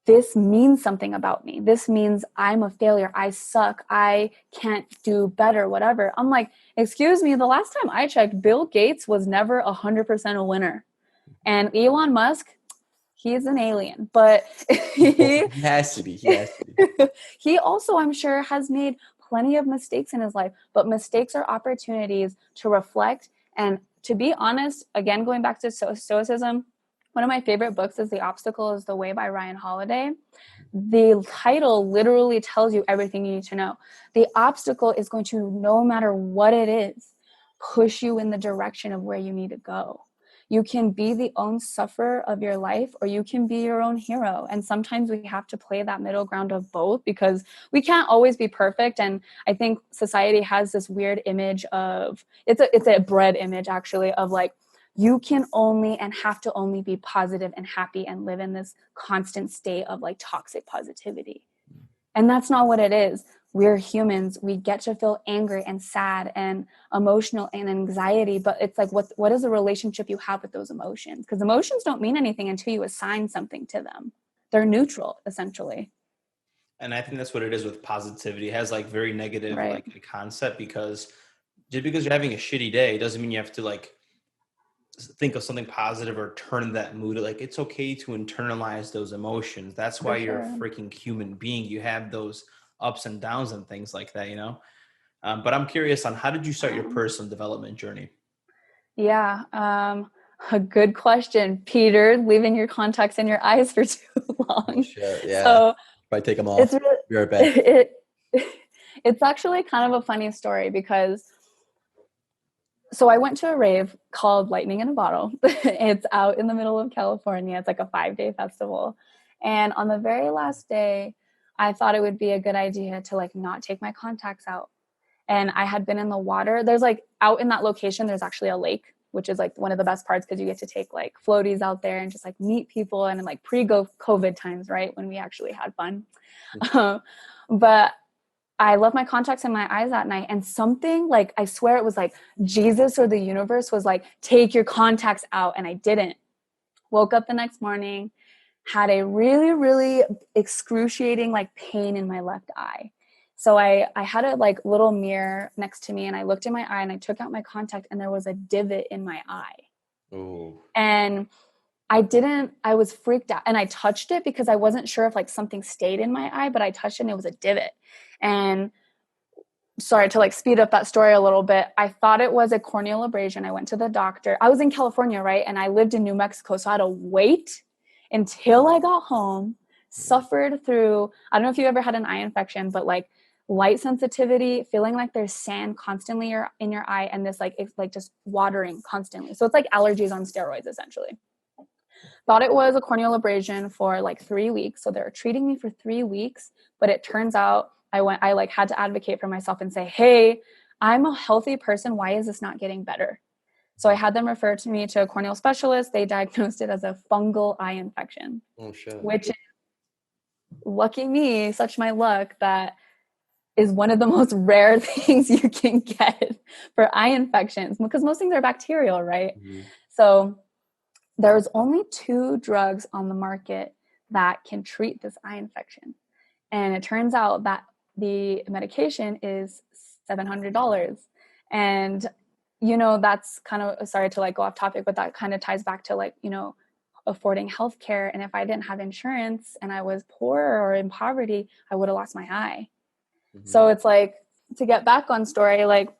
this means something about me. This means I'm a failure. I suck. I can't do better, whatever. I'm like, excuse me, the last time I checked, Bill Gates was never 100% a winner. And Elon Musk, he's an alien, but He has to be. He has to be. he also, I'm sure, has made plenty of mistakes in his life, but mistakes are opportunities to reflect. And to be honest, again, going back to Stoicism, one of my favorite books is The Obstacle is the Way by Ryan Holiday. The title literally tells you everything you need to know. The obstacle is going to, no matter what it is, push you in the direction of where you need to go. You can be the own sufferer of your life, or you can be your own hero. And sometimes we have to play that middle ground of both, because we can't always be perfect. And I think society has this weird image of, it's a bred image actually, of like, you can only and have to only be positive and happy and live in this constant state of like toxic positivity. And that's not what it is. We're humans. We get to feel angry and sad and emotional and anxiety, but it's like, what is the relationship you have with those emotions? Because emotions don't mean anything until you assign something to them. They're neutral, essentially. And I think that's what it is with positivity. It has like very negative Right. like a concept, because just because you're having a shitty day doesn't mean you have to like think of something positive or turn that mood. Like, it's okay to internalize those emotions. That's why you're a freaking human being. You have those ups and downs and things like that, you know? But I'm curious on, how did you start your personal development journey? Yeah. A good question, Peter, leaving your contacts in your eyes for too long. Oh, shit. Yeah. So probably take them off. It's really, be right back. It's actually kind of a funny story, because so I went to a rave called Lightning in a Bottle. It's out in the middle of California. It's like a 5-day festival. And on the very last day, I thought it would be a good idea to like not take my contacts out. And I had been in the water. There's like, out in that location, there's actually a lake, which is like one of the best parts, because you get to take like floaties out there and just like meet people, and in like pre-COVID times, right, when we actually had fun. But I left my contacts in my eyes that night, and something like, I swear it was like Jesus or the universe was like, take your contacts out. And I didn't. Woke up the next morning, had a really, really excruciating like pain in my left eye. So I had a like little mirror next to me, and I looked in my eye and I took out my contact, and there was a divot in my eye. Ooh. And I was freaked out, and I touched it because I wasn't sure if like something stayed in my eye, but I touched it and it was a divot. And sorry to like speed up that story a little bit, I thought it was a corneal abrasion. I went to the doctor. I was in California, right? And I lived in New Mexico. So I had to wait until I got home, suffered through, I don't know if you ever had an eye infection, but like light sensitivity, feeling like there's sand constantly in your eye, and this like, it's like just watering constantly. So it's like allergies on steroids, essentially. Thought it was a corneal abrasion for like 3 weeks. So they were treating me for 3 weeks, but it turns out I like had to advocate for myself and say, hey, I'm a healthy person. Why is this not getting better? So I had them refer to me to a corneal specialist. They diagnosed it as a fungal eye infection. Oh, shit. Which, lucky me, such my luck, that is one of the most rare things you can get for eye infections, because most things are bacterial, right? Mm-hmm. So there's only 2 drugs on the market that can treat this eye infection. And it turns out that the medication is $700. And, you know, that's kind of, sorry to like go off topic, but that kind of ties back to like, you know, affording healthcare. And if I didn't have insurance and I was poor or in poverty, I would have lost my eye. Mm-hmm. So it's like, to get back on story, like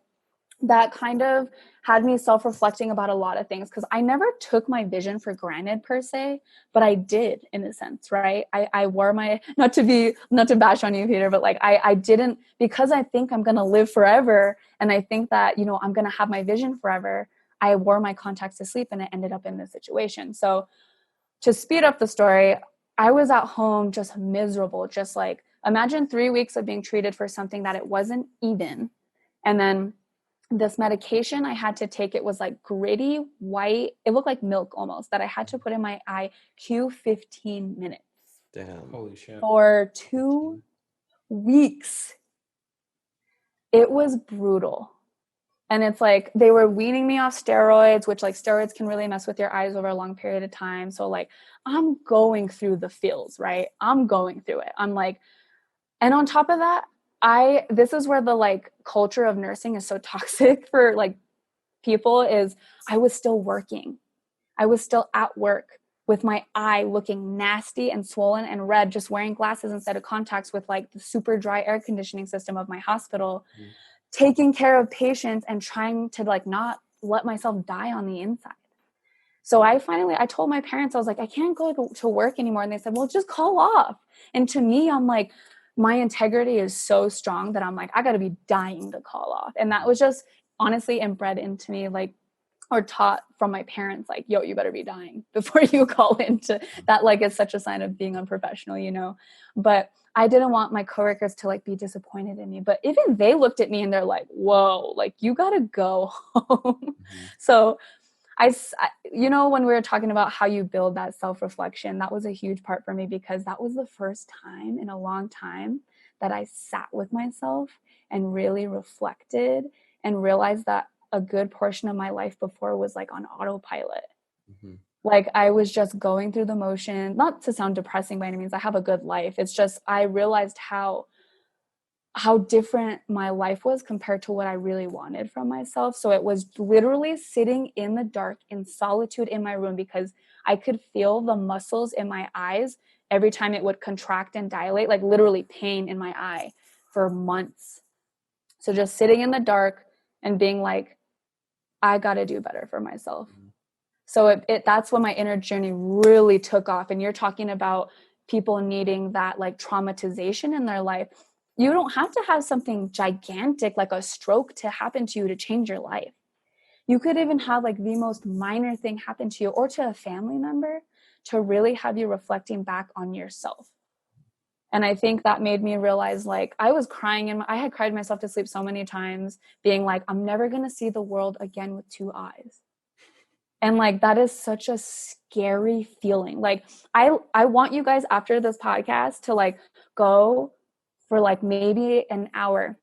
that kind of had me self-reflecting about a lot of things, because I never took my vision for granted per se, but I did in a sense, right? I wore my, not to bash on you, Peter, but like I didn't, because I think I'm going to live forever. And I think that, you know, I'm going to have my vision forever. I wore my contacts to sleep, and it ended up in this situation. So to speed up the story, I was at home just miserable, just like, imagine 3 weeks of being treated for something that it wasn't even. And then this medication I had to take, it was like gritty white. It looked like milk almost, that I had to put in my eye Q15 minutes. Damn. Holy shit. For 2 weeks. It was brutal. And it's like they were weaning me off steroids, which like steroids can really mess with your eyes over a long period of time. So like I'm going through the feels, right? I'm going through it. I'm like, and on top of that, this is where the like culture of nursing is so toxic for like people is I was still working. I was still at work with my eye looking nasty and swollen and red, just wearing glasses instead of contacts with like the super dry air conditioning system of my hospital, taking care of patients and trying to like not let myself die on the inside. So I told my parents, I was like, I can't go to work anymore. And they said, well, just call off. And to me, I'm like, my integrity is so strong that I'm like, I got to be dying to call off. And that was just honestly inbred into me, like, or taught from my parents, like, yo, you better be dying before you call into that. Like, it's such a sign of being unprofessional, you know? But I didn't want my coworkers to like be disappointed in me. But even they looked at me and they're like, whoa, like you got to go home. So when we were talking about how you build that self-reflection, that was a huge part for me because that was the first time in a long time that I sat with myself and really reflected and realized that a good portion of my life before was like on autopilot. Like I was just going through the motion, not to sound depressing by any means. I have a good life. It's just, I realized how different my life was compared to what I really wanted from myself. So it was literally sitting in the dark in solitude in my room because I could feel the muscles in my eyes every time it would contract and dilate, like literally pain in my eye for months. So just sitting in the dark and being like, I got to do better for myself. So that's when my inner journey really took off. And you're talking about people needing that like traumatization in their life. You don't have to have something gigantic like a stroke to happen to you to change your life. You could even have like the most minor thing happen to you or to a family member to really have you reflecting back on yourself. And I think that made me realize like I was crying and I had cried myself to sleep so many times being like, I'm never going to see the world again with two eyes. And like, that is such a scary feeling. Like I want you guys after this podcast to like go for like maybe an hour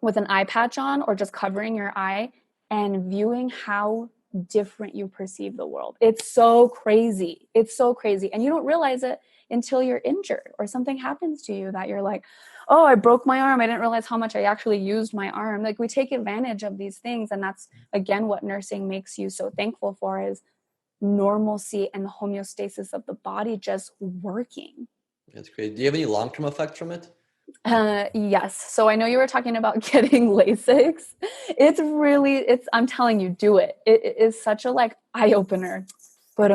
with an eye patch on or just covering your eye and viewing how different you perceive the world. It's so crazy. It's so crazy. And you don't realize it until you're injured or something happens to you that you're like, oh, I broke my arm. I didn't realize how much I actually used my arm. Like we take advantage of these things. And that's, again, what nursing makes you so thankful for is normalcy and the homeostasis of the body just working. That's great. Do you have any long-term effects from it? Yes. So I know you were talking about getting LASIK. I'm telling you, do it. It is such a like eye opener. But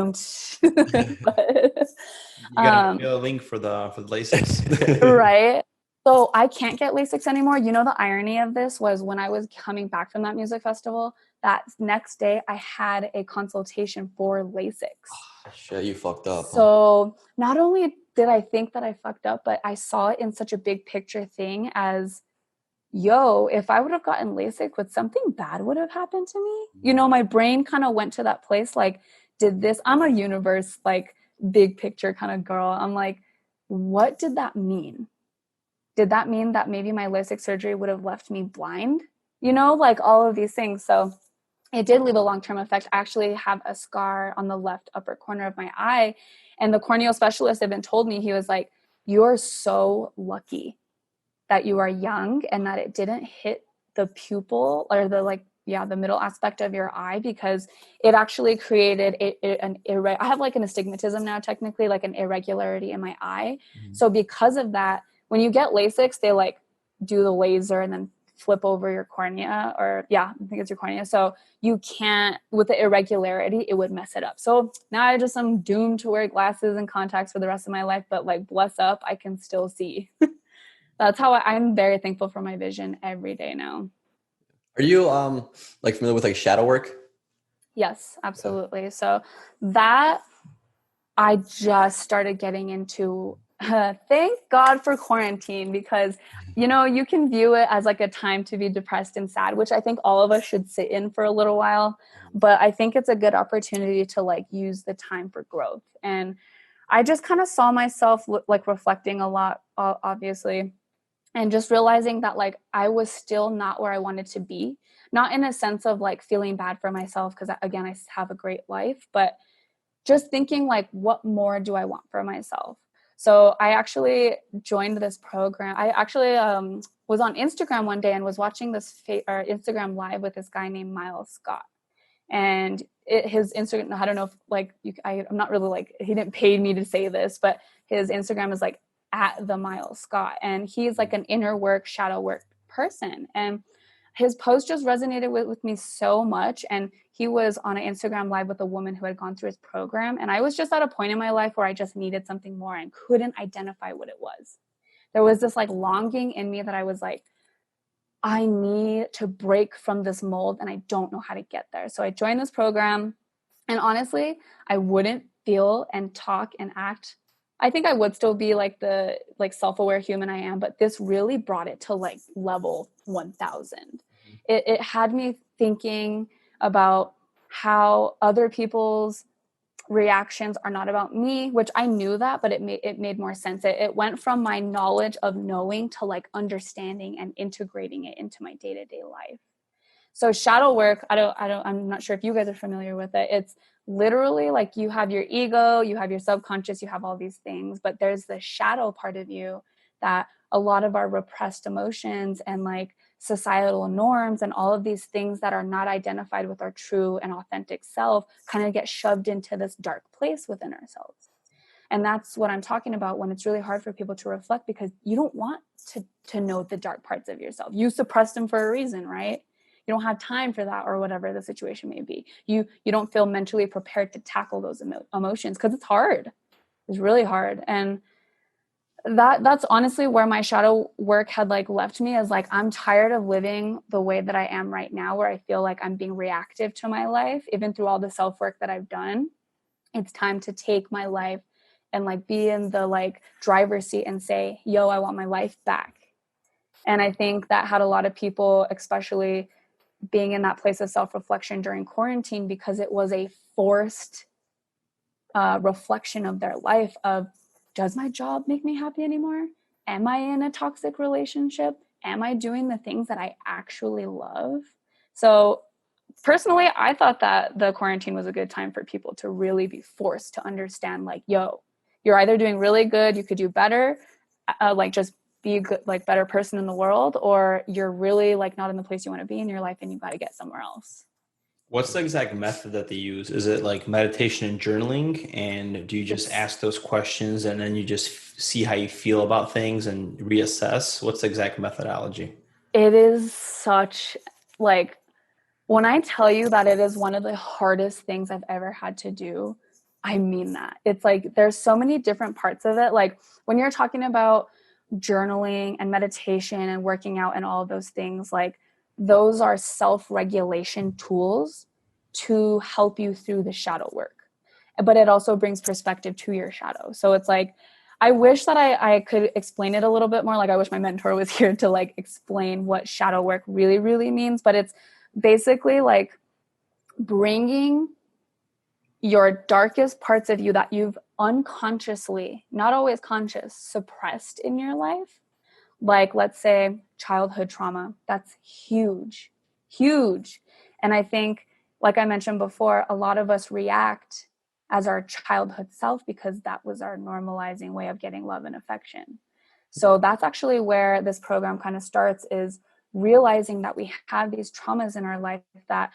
you gotta give me a link for the LASIK. Right. So I can't get LASIK anymore. You know, the irony of this was when I was coming back from that music festival, that next day I had a consultation for LASIK. Shit, you fucked up. So not only did I think that I fucked up, but I saw it in such a big picture thing as, yo, if I would have gotten LASIK, would something bad would have happened to me? You know, my brain kind of went to that place like, I'm a universe, like big picture kind of girl. I'm like, what did that mean? Did that mean that maybe my LASIK surgery would have left me blind? You know, like all of these things. So it did leave a long-term effect. I actually have a scar on the left upper corner of my eye. And the corneal specialist even told me, he was like, you're so lucky that you are young and that it didn't hit the pupil or the middle aspect of your eye, because it actually created I have like an astigmatism now, technically like an irregularity in my eye. So because of that, when you get LASIK, they like do the laser and then flip over your cornea, or I think it's your cornea. So you can't, with the irregularity, it would mess it up. So now I'm doomed to wear glasses and contacts for the rest of my life, but like bless up, I can still see. That's how I'm very thankful for my vision every day now. Are you like familiar with like shadow work? Yes, absolutely. So that I just started getting into. Thank God for quarantine, because you know, you can view it as like a time to be depressed and sad, which I think all of us should sit in for a little while. But I think it's a good opportunity to like use the time for growth. And I just kind of saw myself like reflecting a lot, obviously. and just realizing that like I was still not where I wanted to be, not in a sense of like feeling bad for myself, because again, I have a great life, but just thinking like, what more do I want for myself? So I actually joined this program. I actually was on Instagram one day and was watching this Instagram live with this guy named Miles Scott. And his Instagram, I don't know if like I'm not really like, he didn't pay me to say this, but his Instagram is like at the Miles Scott, and he's like an inner work, shadow work person. And his post just resonated with me so much. And he was on an Instagram live with a woman who had gone through his program. And I was just at a point in my life where I just needed something more and couldn't identify what it was. There was this like longing in me that I was like, I need to break from this mold and I don't know how to get there. So I joined this program, and honestly, I wouldn't feel and talk and act. I think I would still be like the like self-aware human I am, but this really brought it to like level 1000. It had me thinking about how other people's reactions are not about me, which I knew that, but it made more sense. It went from my knowledge of knowing to like understanding and integrating it into my day-to-day life. So shadow work, I'm not sure if you guys are familiar with it. It's literally like you have your ego, you have your subconscious, you have all these things, but there's the shadow part of you that a lot of our repressed emotions and like societal norms and all of these things that are not identified with our true and authentic self kind of get shoved into this dark place within ourselves. And that's what I'm talking about when it's really hard for people to reflect, because you don't want to know the dark parts of yourself. You suppress them for a reason, right? You don't have time for that, or whatever the situation may be. You don't feel mentally prepared to tackle those emotions because it's hard. It's really hard. And that's honestly where my shadow work had like left me, is like, I'm tired of living the way that I am right now, where I feel like I'm being reactive to my life, even through all the self-work that I've done. It's time to take my life and like be in the like driver's seat and say, yo, I want my life back. And I think that had a lot of people, especially being in that place of self-reflection during quarantine, because it was a forced reflection of their life of, does my job make me happy anymore? Am I in a toxic relationship? Am I doing the things that I actually love? So personally, I thought that the quarantine was a good time for people to really be forced to understand like, yo, you're either doing really good, you could do better, like just be a good, like better person in the world, or you're really like not in the place you want to be in your life and you got to get somewhere else. What's the exact method that they use? Is it like meditation and journaling? And do you just ask those questions and then you just see how you feel about things and reassess? What's the exact methodology? It is such like, when I tell you that it is one of the hardest things I've ever had to do, I mean that. It's like there's so many different parts of it. Like when you're talking about journaling and meditation and working out and all of those things, like those are self-regulation tools to help you through the shadow work. But it also brings perspective to your shadow. So it's like, I wish that I could explain it a little bit more. Like I wish my mentor was here to like explain what shadow work really, really means. But it's basically like bringing your darkest parts of you that you've unconsciously, not always conscious, suppressed in your life. Like, let's say childhood trauma. That's huge, huge. And I think, like I mentioned before, a lot of us react as our childhood self because that was our normalizing way of getting love and affection. So that's actually where this program kind of starts, is realizing that we have these traumas in our life that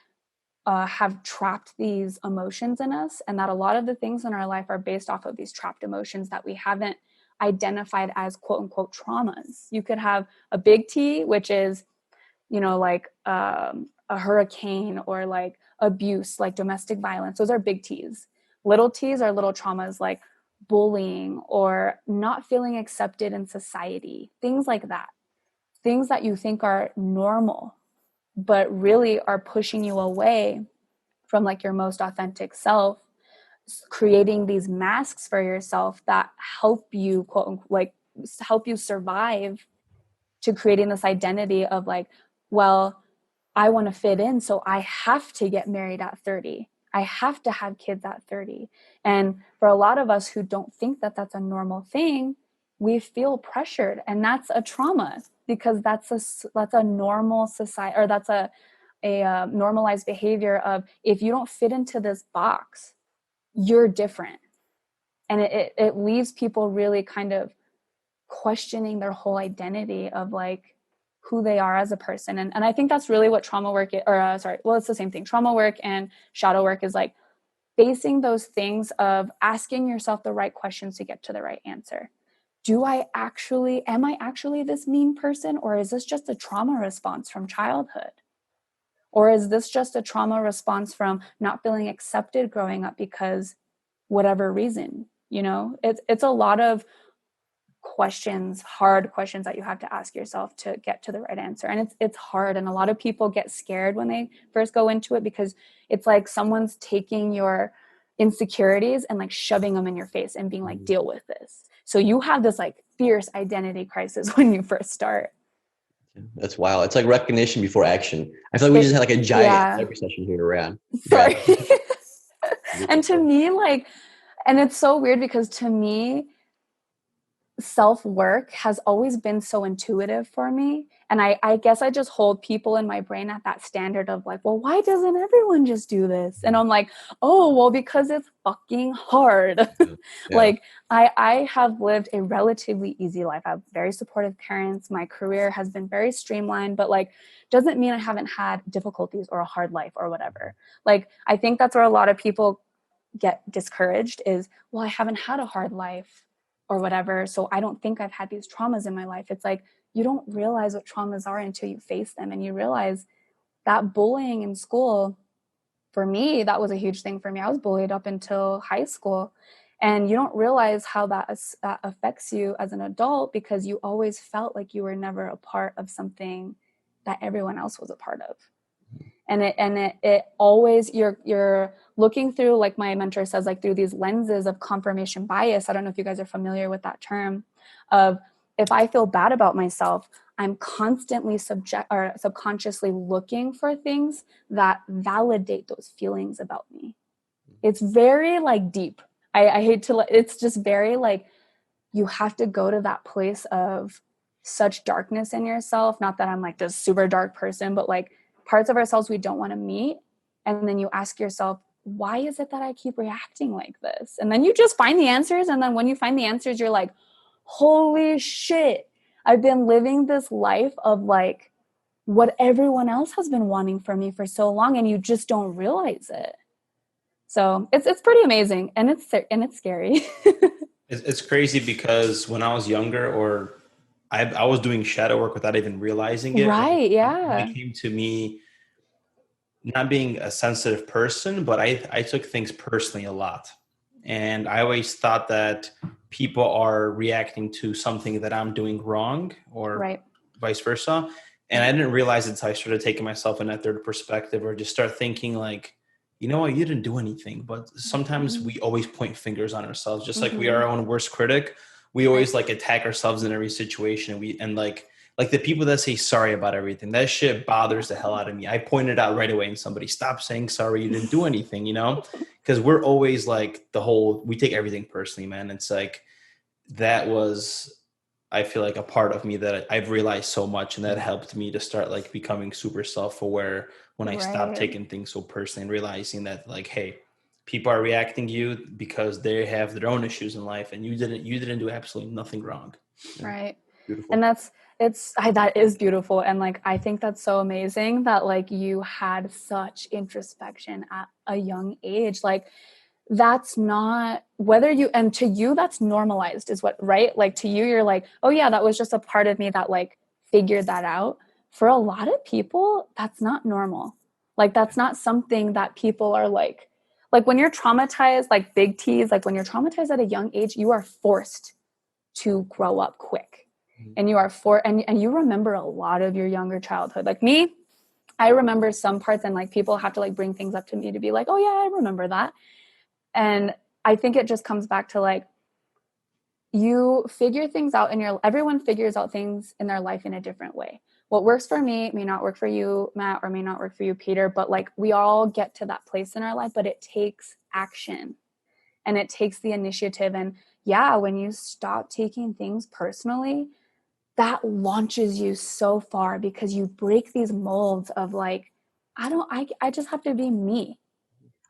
have trapped these emotions in us, and that a lot of the things in our life are based off of these trapped emotions that we haven't identified as quote unquote traumas. You could have a big T, which is, you know, like a hurricane, or like abuse, like domestic violence. Those are big T's. Little T's are little traumas like bullying or not feeling accepted in society, things like that. Things that you think are normal, but really are pushing you away from like your most authentic self, creating these masks for yourself that help you quote unquote, like help you survive, to creating this identity of like, well, I want to fit in, so I have to get married at 30. I have to have kids at 30. And for a lot of us who don't think that that's a normal thing, we feel pressured, and that's a trauma, because that's a normal society, or that's a normalized behavior of, if you don't fit into this box, you're different. And it leaves people really kind of questioning their whole identity of like who they are as a person. And I think that's really what trauma work it's the same thing. Trauma work and shadow work is like facing those things of asking yourself the right questions to get to the right answer. Am I actually this mean person, or is this just a trauma response from childhood? Or is this just a trauma response from not feeling accepted growing up because whatever reason, it's a lot of questions, hard questions that you have to ask yourself to get to the right answer. And it's hard. And a lot of people get scared when they first go into it, because it's like someone's taking your insecurities and like shoving them in your face and being like, deal with this. So you have this like fierce identity crisis when you first start. That's wild. It's like recognition before action. I feel like we just had like a giant therapy session here around. Sorry. And to me, and it's so weird, because to me, self-work has always been so intuitive for me. And I guess I just hold people in my brain at that standard of like, well, why doesn't everyone just do this? And I'm like, oh, well, because it's fucking hard. Yeah. Like I have lived a relatively easy life. I have very supportive parents. My career has been very streamlined, but like, doesn't mean I haven't had difficulties or a hard life or whatever. Like, I think that's where a lot of people get discouraged is, well, I haven't had a hard life or whatever, so I don't think I've had these traumas in my life. It's like, you don't realize what traumas are until you face them. And you realize that bullying in school, for me, that was a huge thing for me. I was bullied up until high school. And you don't realize how that affects you as an adult, because you always felt like you were never a part of something that everyone else was a part of. And it always, you're looking through, like my mentor says, like through these lenses of confirmation bias. I don't know if you guys are familiar with that term of, if I feel bad about myself, I'm constantly subconsciously looking for things that validate those feelings about me. It's very like deep. I hate to, it's just very like, you have to go to that place of such darkness in yourself. Not that I'm like this super dark person, but like parts of ourselves we don't want to meet. And then you ask yourself, why is it that I keep reacting like this? And then you just find the answers. And then when you find the answers, you're like, holy shit, I've been living this life of like what everyone else has been wanting from me for so long, and you just don't realize it. So it's pretty amazing, and it's scary. It's crazy, because when I was younger, or I was doing shadow work without even realizing it. Right, yeah. It came to me not being a sensitive person, but I took things personally a lot. And I always thought that people are reacting to something that I'm doing wrong, or vice versa. And I didn't realize it until I started taking myself in that third perspective, or just start thinking like, you know what, you didn't do anything. But sometimes we always point fingers on ourselves, just like we are our own worst critic. We always like attack ourselves in every situation. And like the people that say sorry about everything, that shit bothers the hell out of me. I pointed out right away, and somebody, stop saying sorry, you didn't do anything, because we're always like we take everything personally, man. It's like, that was, I feel like, a part of me that I've realized so much, and that helped me to start like becoming super self-aware when I stopped taking things so personally, and realizing that like, hey, people are reacting to you because they have their own issues in life, and you didn't do absolutely nothing wrong. Right. Beautiful. And that is beautiful. And like, I think that's so amazing that like you had such introspection at a young age. Like, that's not and to you, that's normalized is what, right? Like to you, you're like, oh yeah, that was just a part of me that like figured that out. For a lot of people, that's not normal. Like, that's not something that people are like when you're traumatized, like big T's, like when you're traumatized at a young age, you are forced to grow up quick, and you are and you remember a lot of your younger childhood. Like me, I remember some parts, and like people have to like bring things up to me to be like, oh yeah, I remember that. And I think it just comes back to like, you figure things out everyone figures out things in their life in a different way. What works for me may not work for you, Matt, or may not work for you, Peter, but like we all get to that place in our life, but it takes action. and it takes the initiative. And yeah, when you stop taking things personally, that launches you so far, because you break these molds of like, I just have to be me.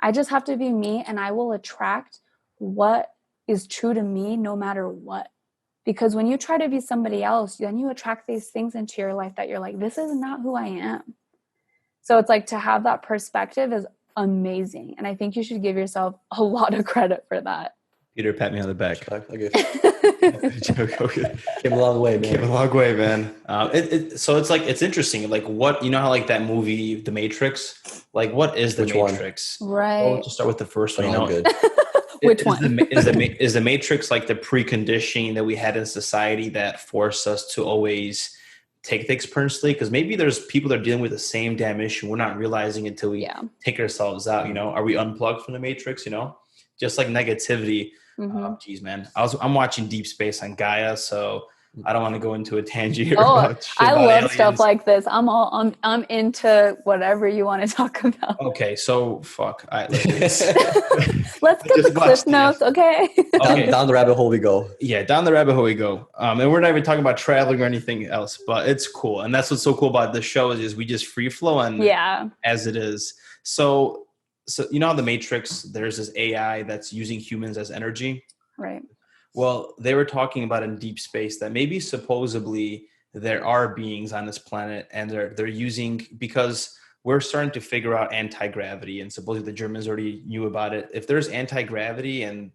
I just have to be me, and I will attract what is true to me no matter what. Because when you try to be somebody else, then you attract these things into your life that you're like, this is not who I am. So it's like, to have that perspective is amazing. And I think you should give yourself a lot of credit for that. Peter, pat me on the back. Okay. Came a long way, man. Came a long way, man. So it's like, it's interesting. Like, what, you know how like that movie, The Matrix, like what is the Which one? Matrix? Right. Well, to start with the first one, you know, Good. Which one? Is the Matrix like the preconditioning that we had in society that forced us to always take things personally? Because maybe there's people that are dealing with the same damn issue. We're not realizing until we take ourselves out. You know, are we unplugged from the Matrix? You know, just like negativity. Geez, man, I'm watching Deep Space on Gaia, so I don't want to go into a tangent here. About shit I about love aliens. stuff like this. I'm into whatever you want to talk about. Okay, so fuck. Let's get the cliff notes, okay? Down the rabbit hole we go. Yeah, down the rabbit hole we go. And we're not even talking about traveling or anything else, but it's cool. And that's what's so cool about this show is we just free flow and as it is. So you know how the Matrix, there's this AI that's using humans as energy. Right. Well, they were talking about in Deep Space that maybe supposedly there are beings on this planet, and they're using, because we're starting to figure out anti-gravity, and supposedly the Germans already knew about it. If there's anti-gravity, and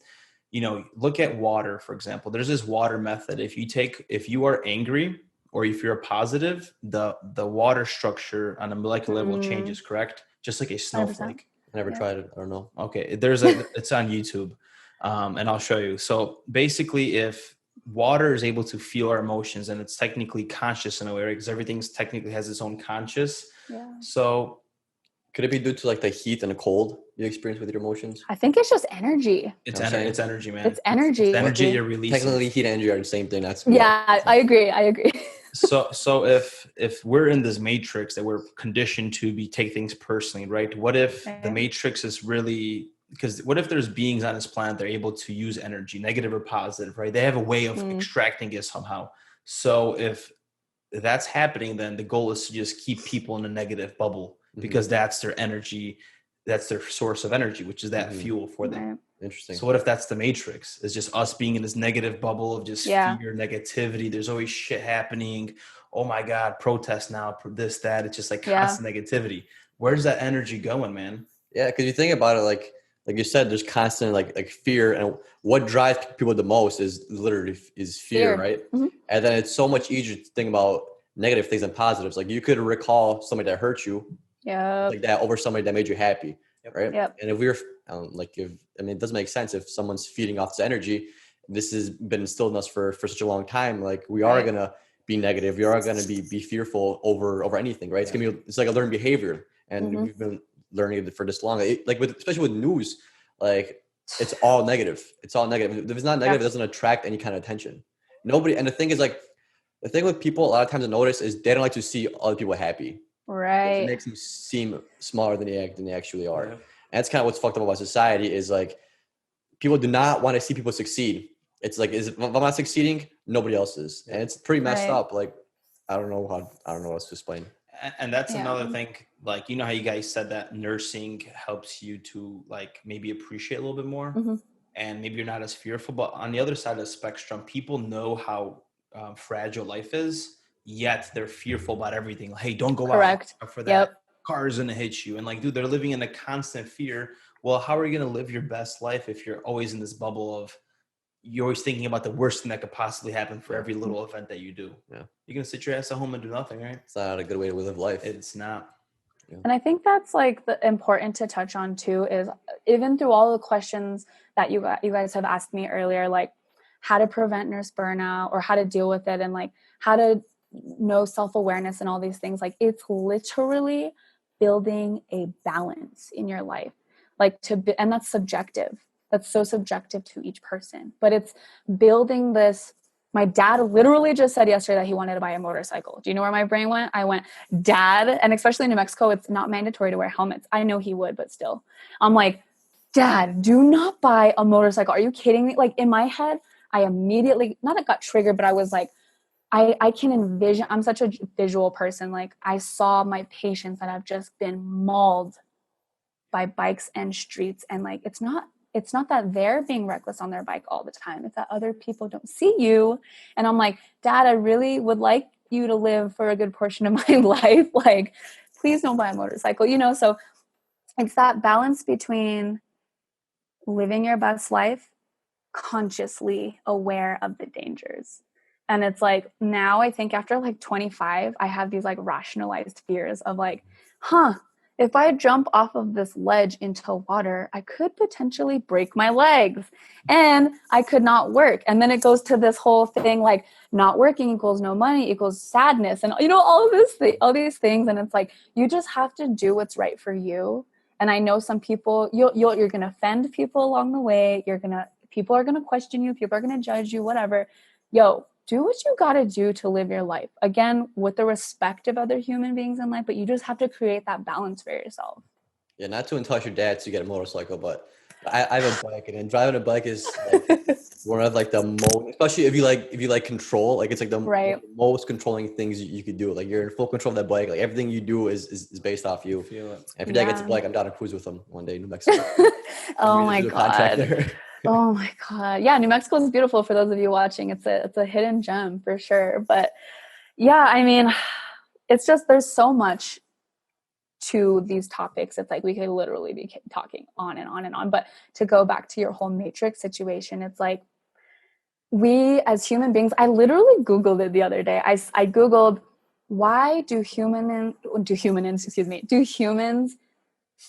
you know, look at water, for example, there's this water method. If you are angry or if you're positive, the water structure on a molecular level changes, correct? Just like a snowflake. 100%. I never tried it. I don't know. Okay. It's on YouTube. And I'll show you. So basically, if water is able to feel our emotions, and it's technically conscious in a way, right? Because everything's technically has its own conscious. Yeah. So could it be due to like the heat and the cold you experience with your emotions? I think it's just energy. It's energy, man. It's energy. It's energy you're releasing. Technically, heat and energy are the same thing. That's I agree. So if we're in this matrix that we're conditioned to take things personally, right? What if the matrix is really, because what if there's beings on this planet that are able to use energy, negative or positive, right? They have a way of extracting it somehow. So if that's happening, then the goal is to just keep people in a negative bubble, because that's their energy, that's their source of energy, which is that fuel for them. Interesting. So what if that's the matrix? It's just us being in this negative bubble of just fear, negativity. There's always shit happening. Oh my God, protest now, this, that. It's just like constant negativity. Where's that energy going, man? Yeah, because you think about it, like you said, there's constant like fear, and what drives people the most is literally fear, right? And then it's so much easier to think about negative things than positives. Like you could recall somebody that hurt you, like that, over somebody that made you happy, right? And if we're it doesn't make sense if someone's feeding off this energy. This has been instilled in us for such a long time. Like we are gonna be negative. We are gonna be fearful over anything, right? It's like a learned behavior, and we've been learning it for this long. Especially with news, like it's all negative. It's all negative. If it's not negative, it doesn't attract any kind of attention. Nobody. And the thing is, like, the thing with people, a lot of times I notice is they don't like to see other people happy. Right. It makes them seem smaller than they actually are. And that's kind of what's fucked up about society, is like people do not want to see people succeed. It's like, if I'm not succeeding, nobody else is. And it's pretty messed up. Like, I don't know what else to explain. And that's another thing. Like, you know how you guys said that nursing helps you to like maybe appreciate a little bit more, and maybe you're not as fearful. But on the other side of the spectrum, people know how fragile life is, yet they're fearful about everything. Like, hey, don't go out for that. Car is gonna hit you. And like, dude, they're living in a constant fear. Well, how are you gonna live your best life if you're always in this bubble of, you're always thinking about the worst thing that could possibly happen for every little event that you do? You're gonna sit your ass at home and do nothing, right? It's not a good way to live life. It's not. And I think that's like important to touch on too, is even through all the questions that you guys have asked me earlier, like how to prevent nurse burnout or how to deal with it, and like how to know self-awareness and all these things. Like it's literally building a balance in your life, and that's subjective. That's so subjective to each person, but it's building this. My dad literally just said yesterday that he wanted to buy a motorcycle. Do you know where my brain went? I went, Dad, and especially in New Mexico, it's not mandatory to wear helmets. I know he would, but still. I'm like, Dad, do not buy a motorcycle. Are you kidding me? Like in my head, I immediately, not it got triggered, but I was like, I can envision, I'm such a visual person. Like I saw my patients that have just been mauled by bikes and streets. And like, it's not that they're being reckless on their bike all the time. It's that other people don't see you. And I'm like, Dad, I really would like you to live for a good portion of my life. Like, please don't buy a motorcycle, you know? So it's that balance between living your best life, consciously aware of the dangers. And it's like, now I think after like 25, I have these like rationalized fears of like, if I jump off of this ledge into water, I could potentially break my legs and I could not work. And then it goes to this whole thing like not working equals no money equals sadness and, you know, all these things. And it's like, you just have to do what's right for you. And I know some people, you're going to offend people along the way. People are going to question you. People are going to judge you, whatever. Yo, do what you got to do to live your life. Again, with the respect of other human beings in life, but you just have to create that balance for yourself. Yeah, not to entice your dad to get a motorcycle, but I have a bike, and then driving a bike is like one of like the most, especially if you like control, like it's like the Right. most controlling things you could do. Like you're in full control of that bike. Like everything you do is based off you. Feel it. And if your dad gets a bike, I'm down to cruise with him one day in New Mexico. Oh my God. Oh my God. Yeah. New Mexico is beautiful for those of you watching. It's a hidden gem for sure. But yeah, I mean, it's just, there's so much to these topics. It's like, we could literally be talking on and on and on, but to go back to your whole Matrix situation, it's like, we as human beings, I literally Googled it the other day. I Googled, why do humans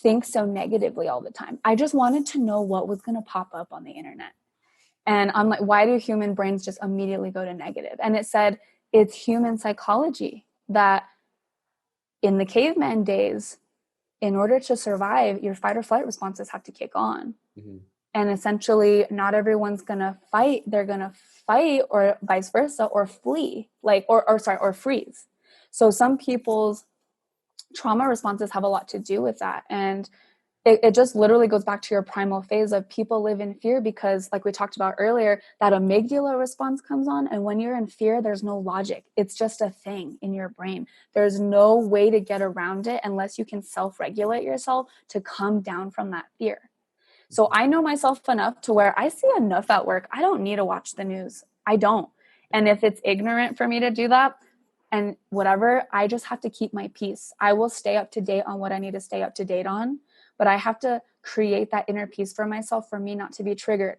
think so negatively all the time? I just wanted to know what was going to pop up on the internet. And I'm like, why do human brains just immediately go to negative? And it said, it's human psychology that in the caveman days, in order to survive, your fight or flight responses have to kick on. Mm-hmm. And essentially, not everyone's going to fight. They're going to fight, or vice versa, or flee, or freeze. So some people's trauma responses have a lot to do with that. And it just literally goes back to your primal phase of people live in fear because, like we talked about earlier, that amygdala response comes on. And when you're in fear, there's no logic. It's just a thing in your brain. There's no way to get around it unless you can self-regulate yourself to come down from that fear. So I know myself enough to where I see enough at work. I don't need to watch the news. I don't. And if it's ignorant for me to do that, and whatever, I just have to keep my peace. I will stay up to date on what I need to stay up to date on, but I have to create that inner peace for myself for me not to be triggered.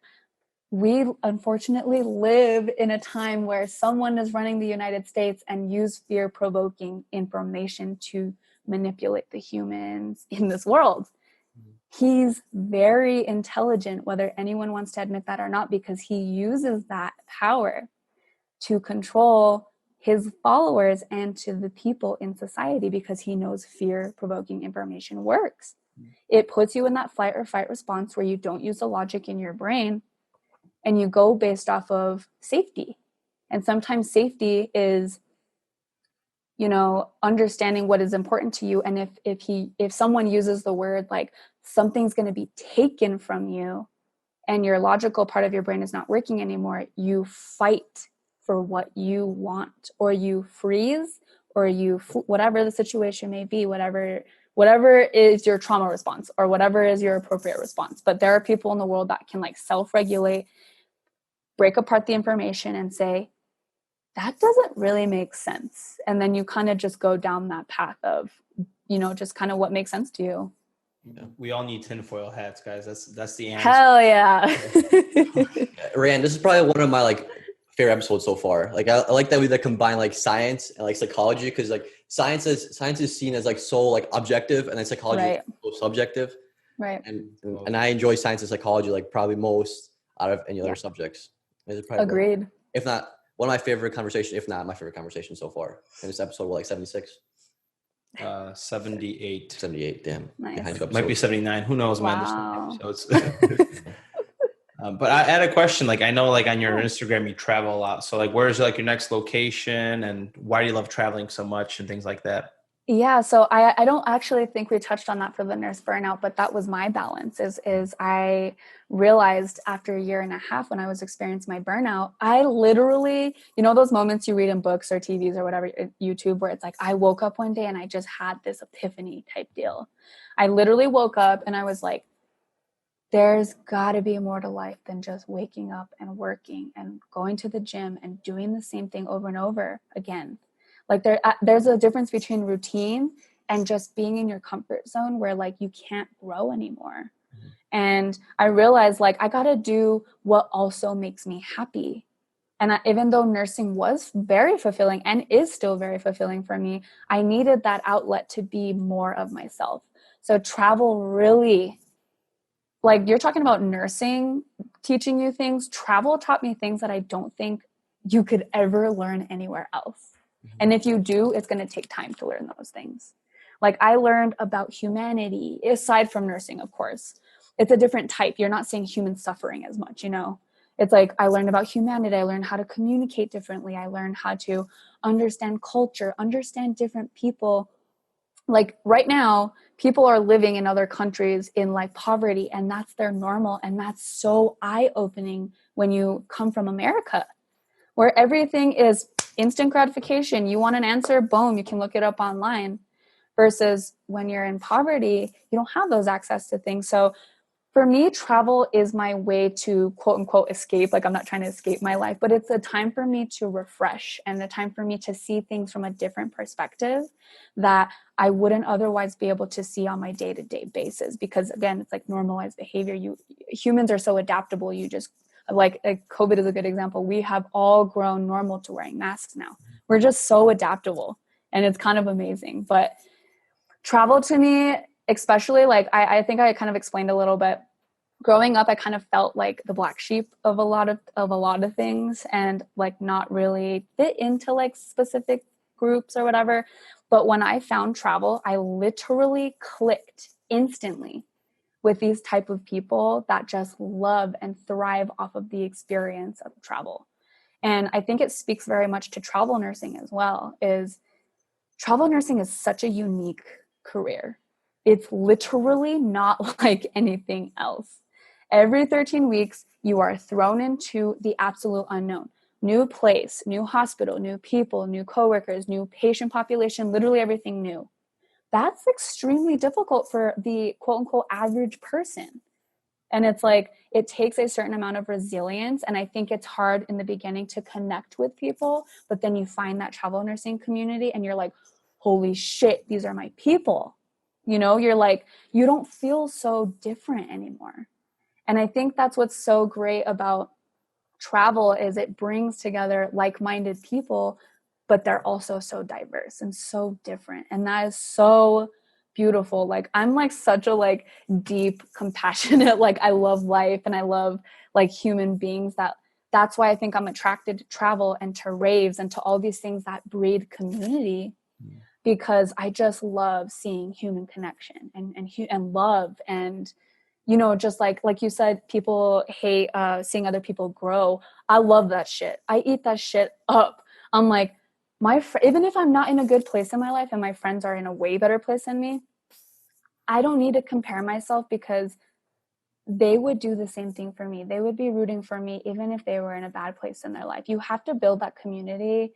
We unfortunately live in a time where someone is running the United States and use fear-provoking information to manipulate the humans in this world. He's very intelligent, whether anyone wants to admit that or not, because he uses that power to control his followers and to the people in society because he knows fear-provoking information works. It puts you in that flight or fight response where you don't use the logic in your brain and you go based off of safety. And sometimes safety is, you know, understanding what is important to you. And if someone uses the word like something's going to be taken from you and your logical part of your brain is not working anymore, you fight for what you want, or you freeze, or whatever the situation may be, whatever is your trauma response, or whatever is your appropriate response. But there are people in the world that can like self-regulate, break apart the information and say, that doesn't really make sense. And then you kind of just go down that path of, you know, just kind of what makes sense to you. Yeah, we all need tinfoil hats, guys. That's the answer. Hell yeah. ReyAnn, this is probably one of my like favorite episodes so far. Like I like that we like combine like science and like psychology, because like science is seen as like so like objective, and then psychology is so subjective. Right. And I enjoy science and psychology like probably most out of any other subjects. Agreed. If not one of my favorite conversations, if not my favorite conversation so far. In this episode, we're like 76. 78. 78, damn. Nice. Might be 79. Who knows, man? Wow. There's so but I had a question. Like, I know like on your Instagram, you travel a lot. So like, where's like your next location and why do you love traveling so much and things like that? Yeah, so I don't actually think we touched on that for the nurse burnout, but that was my balance is I realized after a year and a half when I was experiencing my burnout, I literally, you know, those moments you read in books or TVs or whatever, YouTube, where it's like, I woke up one day and I just had this epiphany type deal. I literally woke up and I was like, there's got to be more to life than just waking up and working and going to the gym and doing the same thing over and over again. Like there's a difference between routine and just being in your comfort zone where like you can't grow anymore. And I realized like I got to do what also makes me happy. And even though nursing was very fulfilling and is still very fulfilling for me, I needed that outlet to be more of myself. So travel really, like you're talking about nursing, teaching you things, travel taught me things that I don't think you could ever learn anywhere else. And if you do, it's going to take time to learn those things. Like I learned about humanity, aside from nursing, of course. It's a different type. You're not seeing human suffering as much, you know? It's like I learned about humanity. I learned how to communicate differently. I learned how to understand culture, understand different people. Like right now, people are living in other countries in like poverty, and that's their normal. And that's so eye-opening when you come from America, where everything is instant gratification. You want an answer, boom, you can look it up online. Versus when you're in poverty, you don't have those access to things. So for me, travel is my way to quote unquote escape. Like I'm not trying to escape my life, but it's a time for me to refresh and a time for me to see things from a different perspective that I wouldn't otherwise be able to see on my day-to-day basis. Because again, it's like normalized behavior. Humans are so adaptable. You just like COVID is a good example. We have all grown normal to wearing masks now. We're just so adaptable and it's kind of amazing. But travel to me, especially like I think I kind of explained a little bit. Growing up, I kind of felt like the black sheep of a lot of things and like not really fit into like specific groups or whatever. But when I found travel, I literally clicked instantly with these type of people that just love and thrive off of the experience of travel. And I think it speaks very much to travel nursing as well, is travel nursing is such a unique career. It's literally not like anything else. Every 13 weeks, you are thrown into the absolute unknown. New place, new hospital, new people, new coworkers, new patient population, literally everything new. That's extremely difficult for the quote unquote average person. And it's like, it takes a certain amount of resilience. And I think it's hard in the beginning to connect with people, but then you find that travel nursing community and you're like, holy shit, these are my people. You know, you're like, you don't feel so different anymore. And I think that's what's so great about travel is it brings together like-minded people, but they're also so diverse and so different. And that is so beautiful. Like I'm like such a like deep, compassionate, like I love life and I love like human beings that's why I think I'm attracted to travel and to raves and to all these things that breed community, because I just love seeing human connection and love. And you know, just like you said, people hate seeing other people grow. I love that shit. I eat that shit up. I'm like, even if I'm not in a good place in my life and my friends are in a way better place than me, I don't need to compare myself because they would do the same thing for me. They would be rooting for me even if they were in a bad place in their life. You have to build that community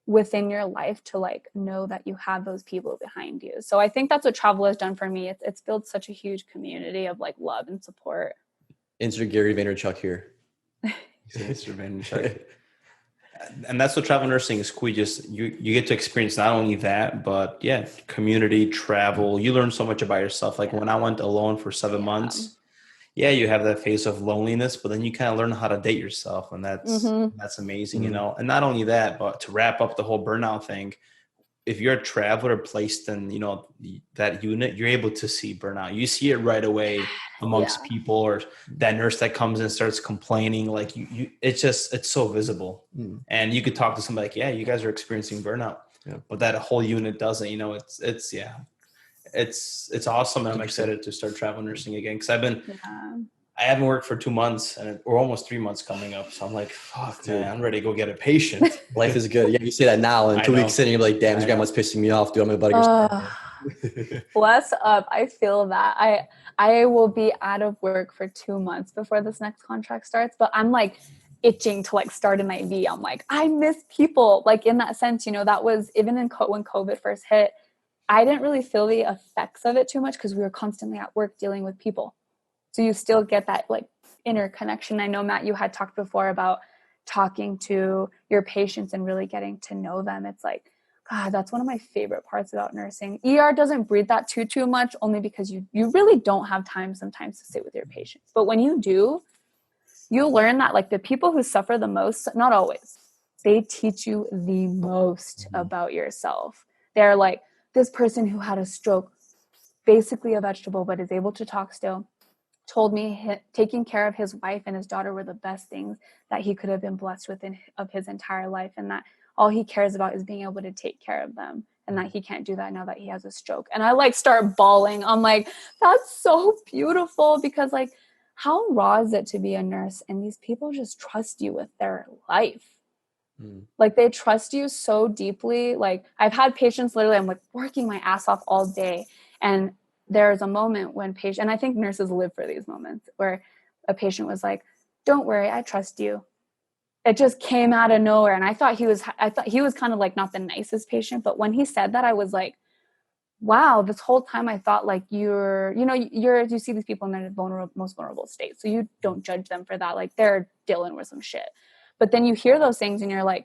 within your life to like know that you have those people behind you. So I think that's what travel has done for me. It's built such a huge community of like love and support. Insert Gary Vaynerchuk here. Mr. Vaynerchuk. And that's what travel nursing is cool. You get to experience not only that, but yeah, community, travel. You learn so much about yourself. Like when I went alone for 7 months, yeah, you have that phase of loneliness, but then you kind of learn how to date yourself. And that's amazing, you know. And not only that, but to wrap up the whole burnout thing, if you're a traveler placed in, you know, that unit, you're able to see burnout. You see it right away amongst people, or that nurse that comes in and starts complaining. Like it's so visible. And you could talk to somebody like, yeah, you guys are experiencing burnout, but that whole unit doesn't, you know. It's awesome. And I'm excited to start travel nursing again. Cause I've been I haven't worked for 2 months or almost 3 months coming up. So I'm like, fuck, man, I'm ready to go get a patient. Life is good. Yeah, you say that now, and I 2 weeks know. in, you're like, damn, this grandma's pissing me off, dude. I'm about to get Bless up. I feel that. I will be out of work for 2 months before this next contract starts, but I'm like itching to like start an IV. I'm like, I miss people. Like in that sense, you know, that was even when COVID first hit, I didn't really feel the effects of it too much because we were constantly at work dealing with people. So you still get that like inner connection. I know, Matt, you had talked before about talking to your patients and really getting to know them. It's like, God, that's one of my favorite parts about nursing. ER doesn't breed that too much, only because you really don't have time sometimes to sit with your patients. But when you do, you learn that like the people who suffer the most, not always, they teach you the most about yourself. They're like, this person who had a stroke, basically a vegetable, but is able to talk still, told me taking care of his wife and his daughter were the best things that he could have been blessed with of his entire life, and that all he cares about is being able to take care of them, and that he can't do that now that he has a stroke. And I like start bawling. I'm like, that's so beautiful, because like, how raw is it to be a nurse and these people just trust you with their life? Like they trust you so deeply. Like I've had patients literally, I'm like working my ass off all day, and there's a moment when and I think nurses live for these moments, where a patient was like, don't worry, I trust you. It just came out of nowhere. And I thought he was kind of like not the nicest patient, but when he said that, I was like, wow, this whole time I thought like you see these people in their most vulnerable state, so you don't judge them for that. Like they're dealing with some shit. But then you hear those things and you're like,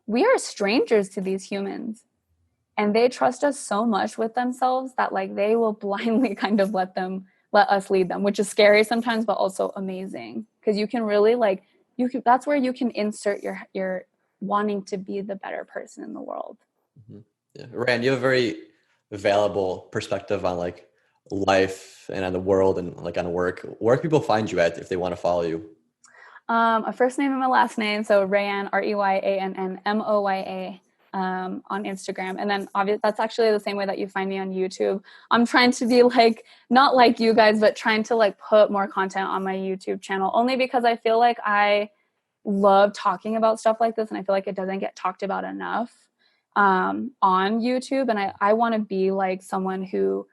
we are strangers to these humans. And they trust us so much with themselves that like they will blindly kind of let us lead them, which is scary sometimes, but also amazing. Because you can really like, that's where you can insert your wanting to be the better person in the world. Yeah. Rand, you have a very valuable perspective on like life and on the world and like on work. Where can people find you at if they want to follow you? A first name and my last name. So ReyAnn, ReyAnn on Instagram. And then obviously that's actually the same way that you find me on YouTube. I'm trying to be like, not like you guys, but trying to like put more content on my YouTube channel, only because I feel like I love talking about stuff like this. And I feel like it doesn't get talked about enough on YouTube. And I want to be like someone who,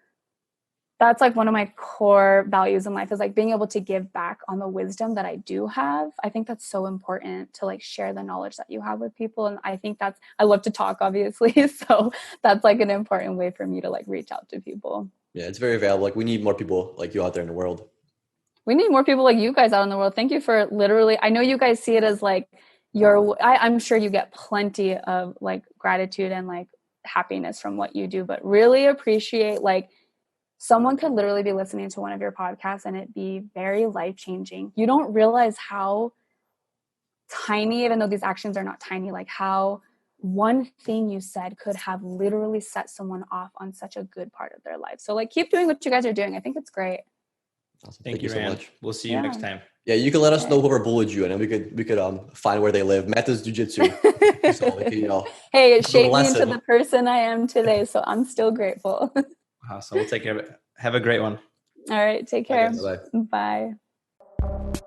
that's like one of my core values in life, is like being able to give back on the wisdom that I do have. I think that's so important to like share the knowledge that you have with people. And I think I love to talk, obviously. So that's like an important way for me to like reach out to people. Yeah, it's very valuable. Like we need more people like you out there in the world. We need more people like you guys out in the world. Thank you for literally, I know you guys see it as like I'm sure you get plenty of like gratitude and like happiness from what you do, but really appreciate like, someone could literally be listening to one of your podcasts and it be very life-changing. You don't realize how tiny, even though these actions are not tiny, like how one thing you said could have literally set someone off on such a good part of their life. So like keep doing what you guys are doing. I think it's great. Awesome. Thank you so much. We'll see you next time. Yeah, you can let us know whoever bullied you, and then we could find where they live. Matt does jujitsu. So, hey, it shaped me into the person I am today, so I'm still grateful. Awesome. We'll take care of it. Have a great one. All right. Take care. Bye. Bye.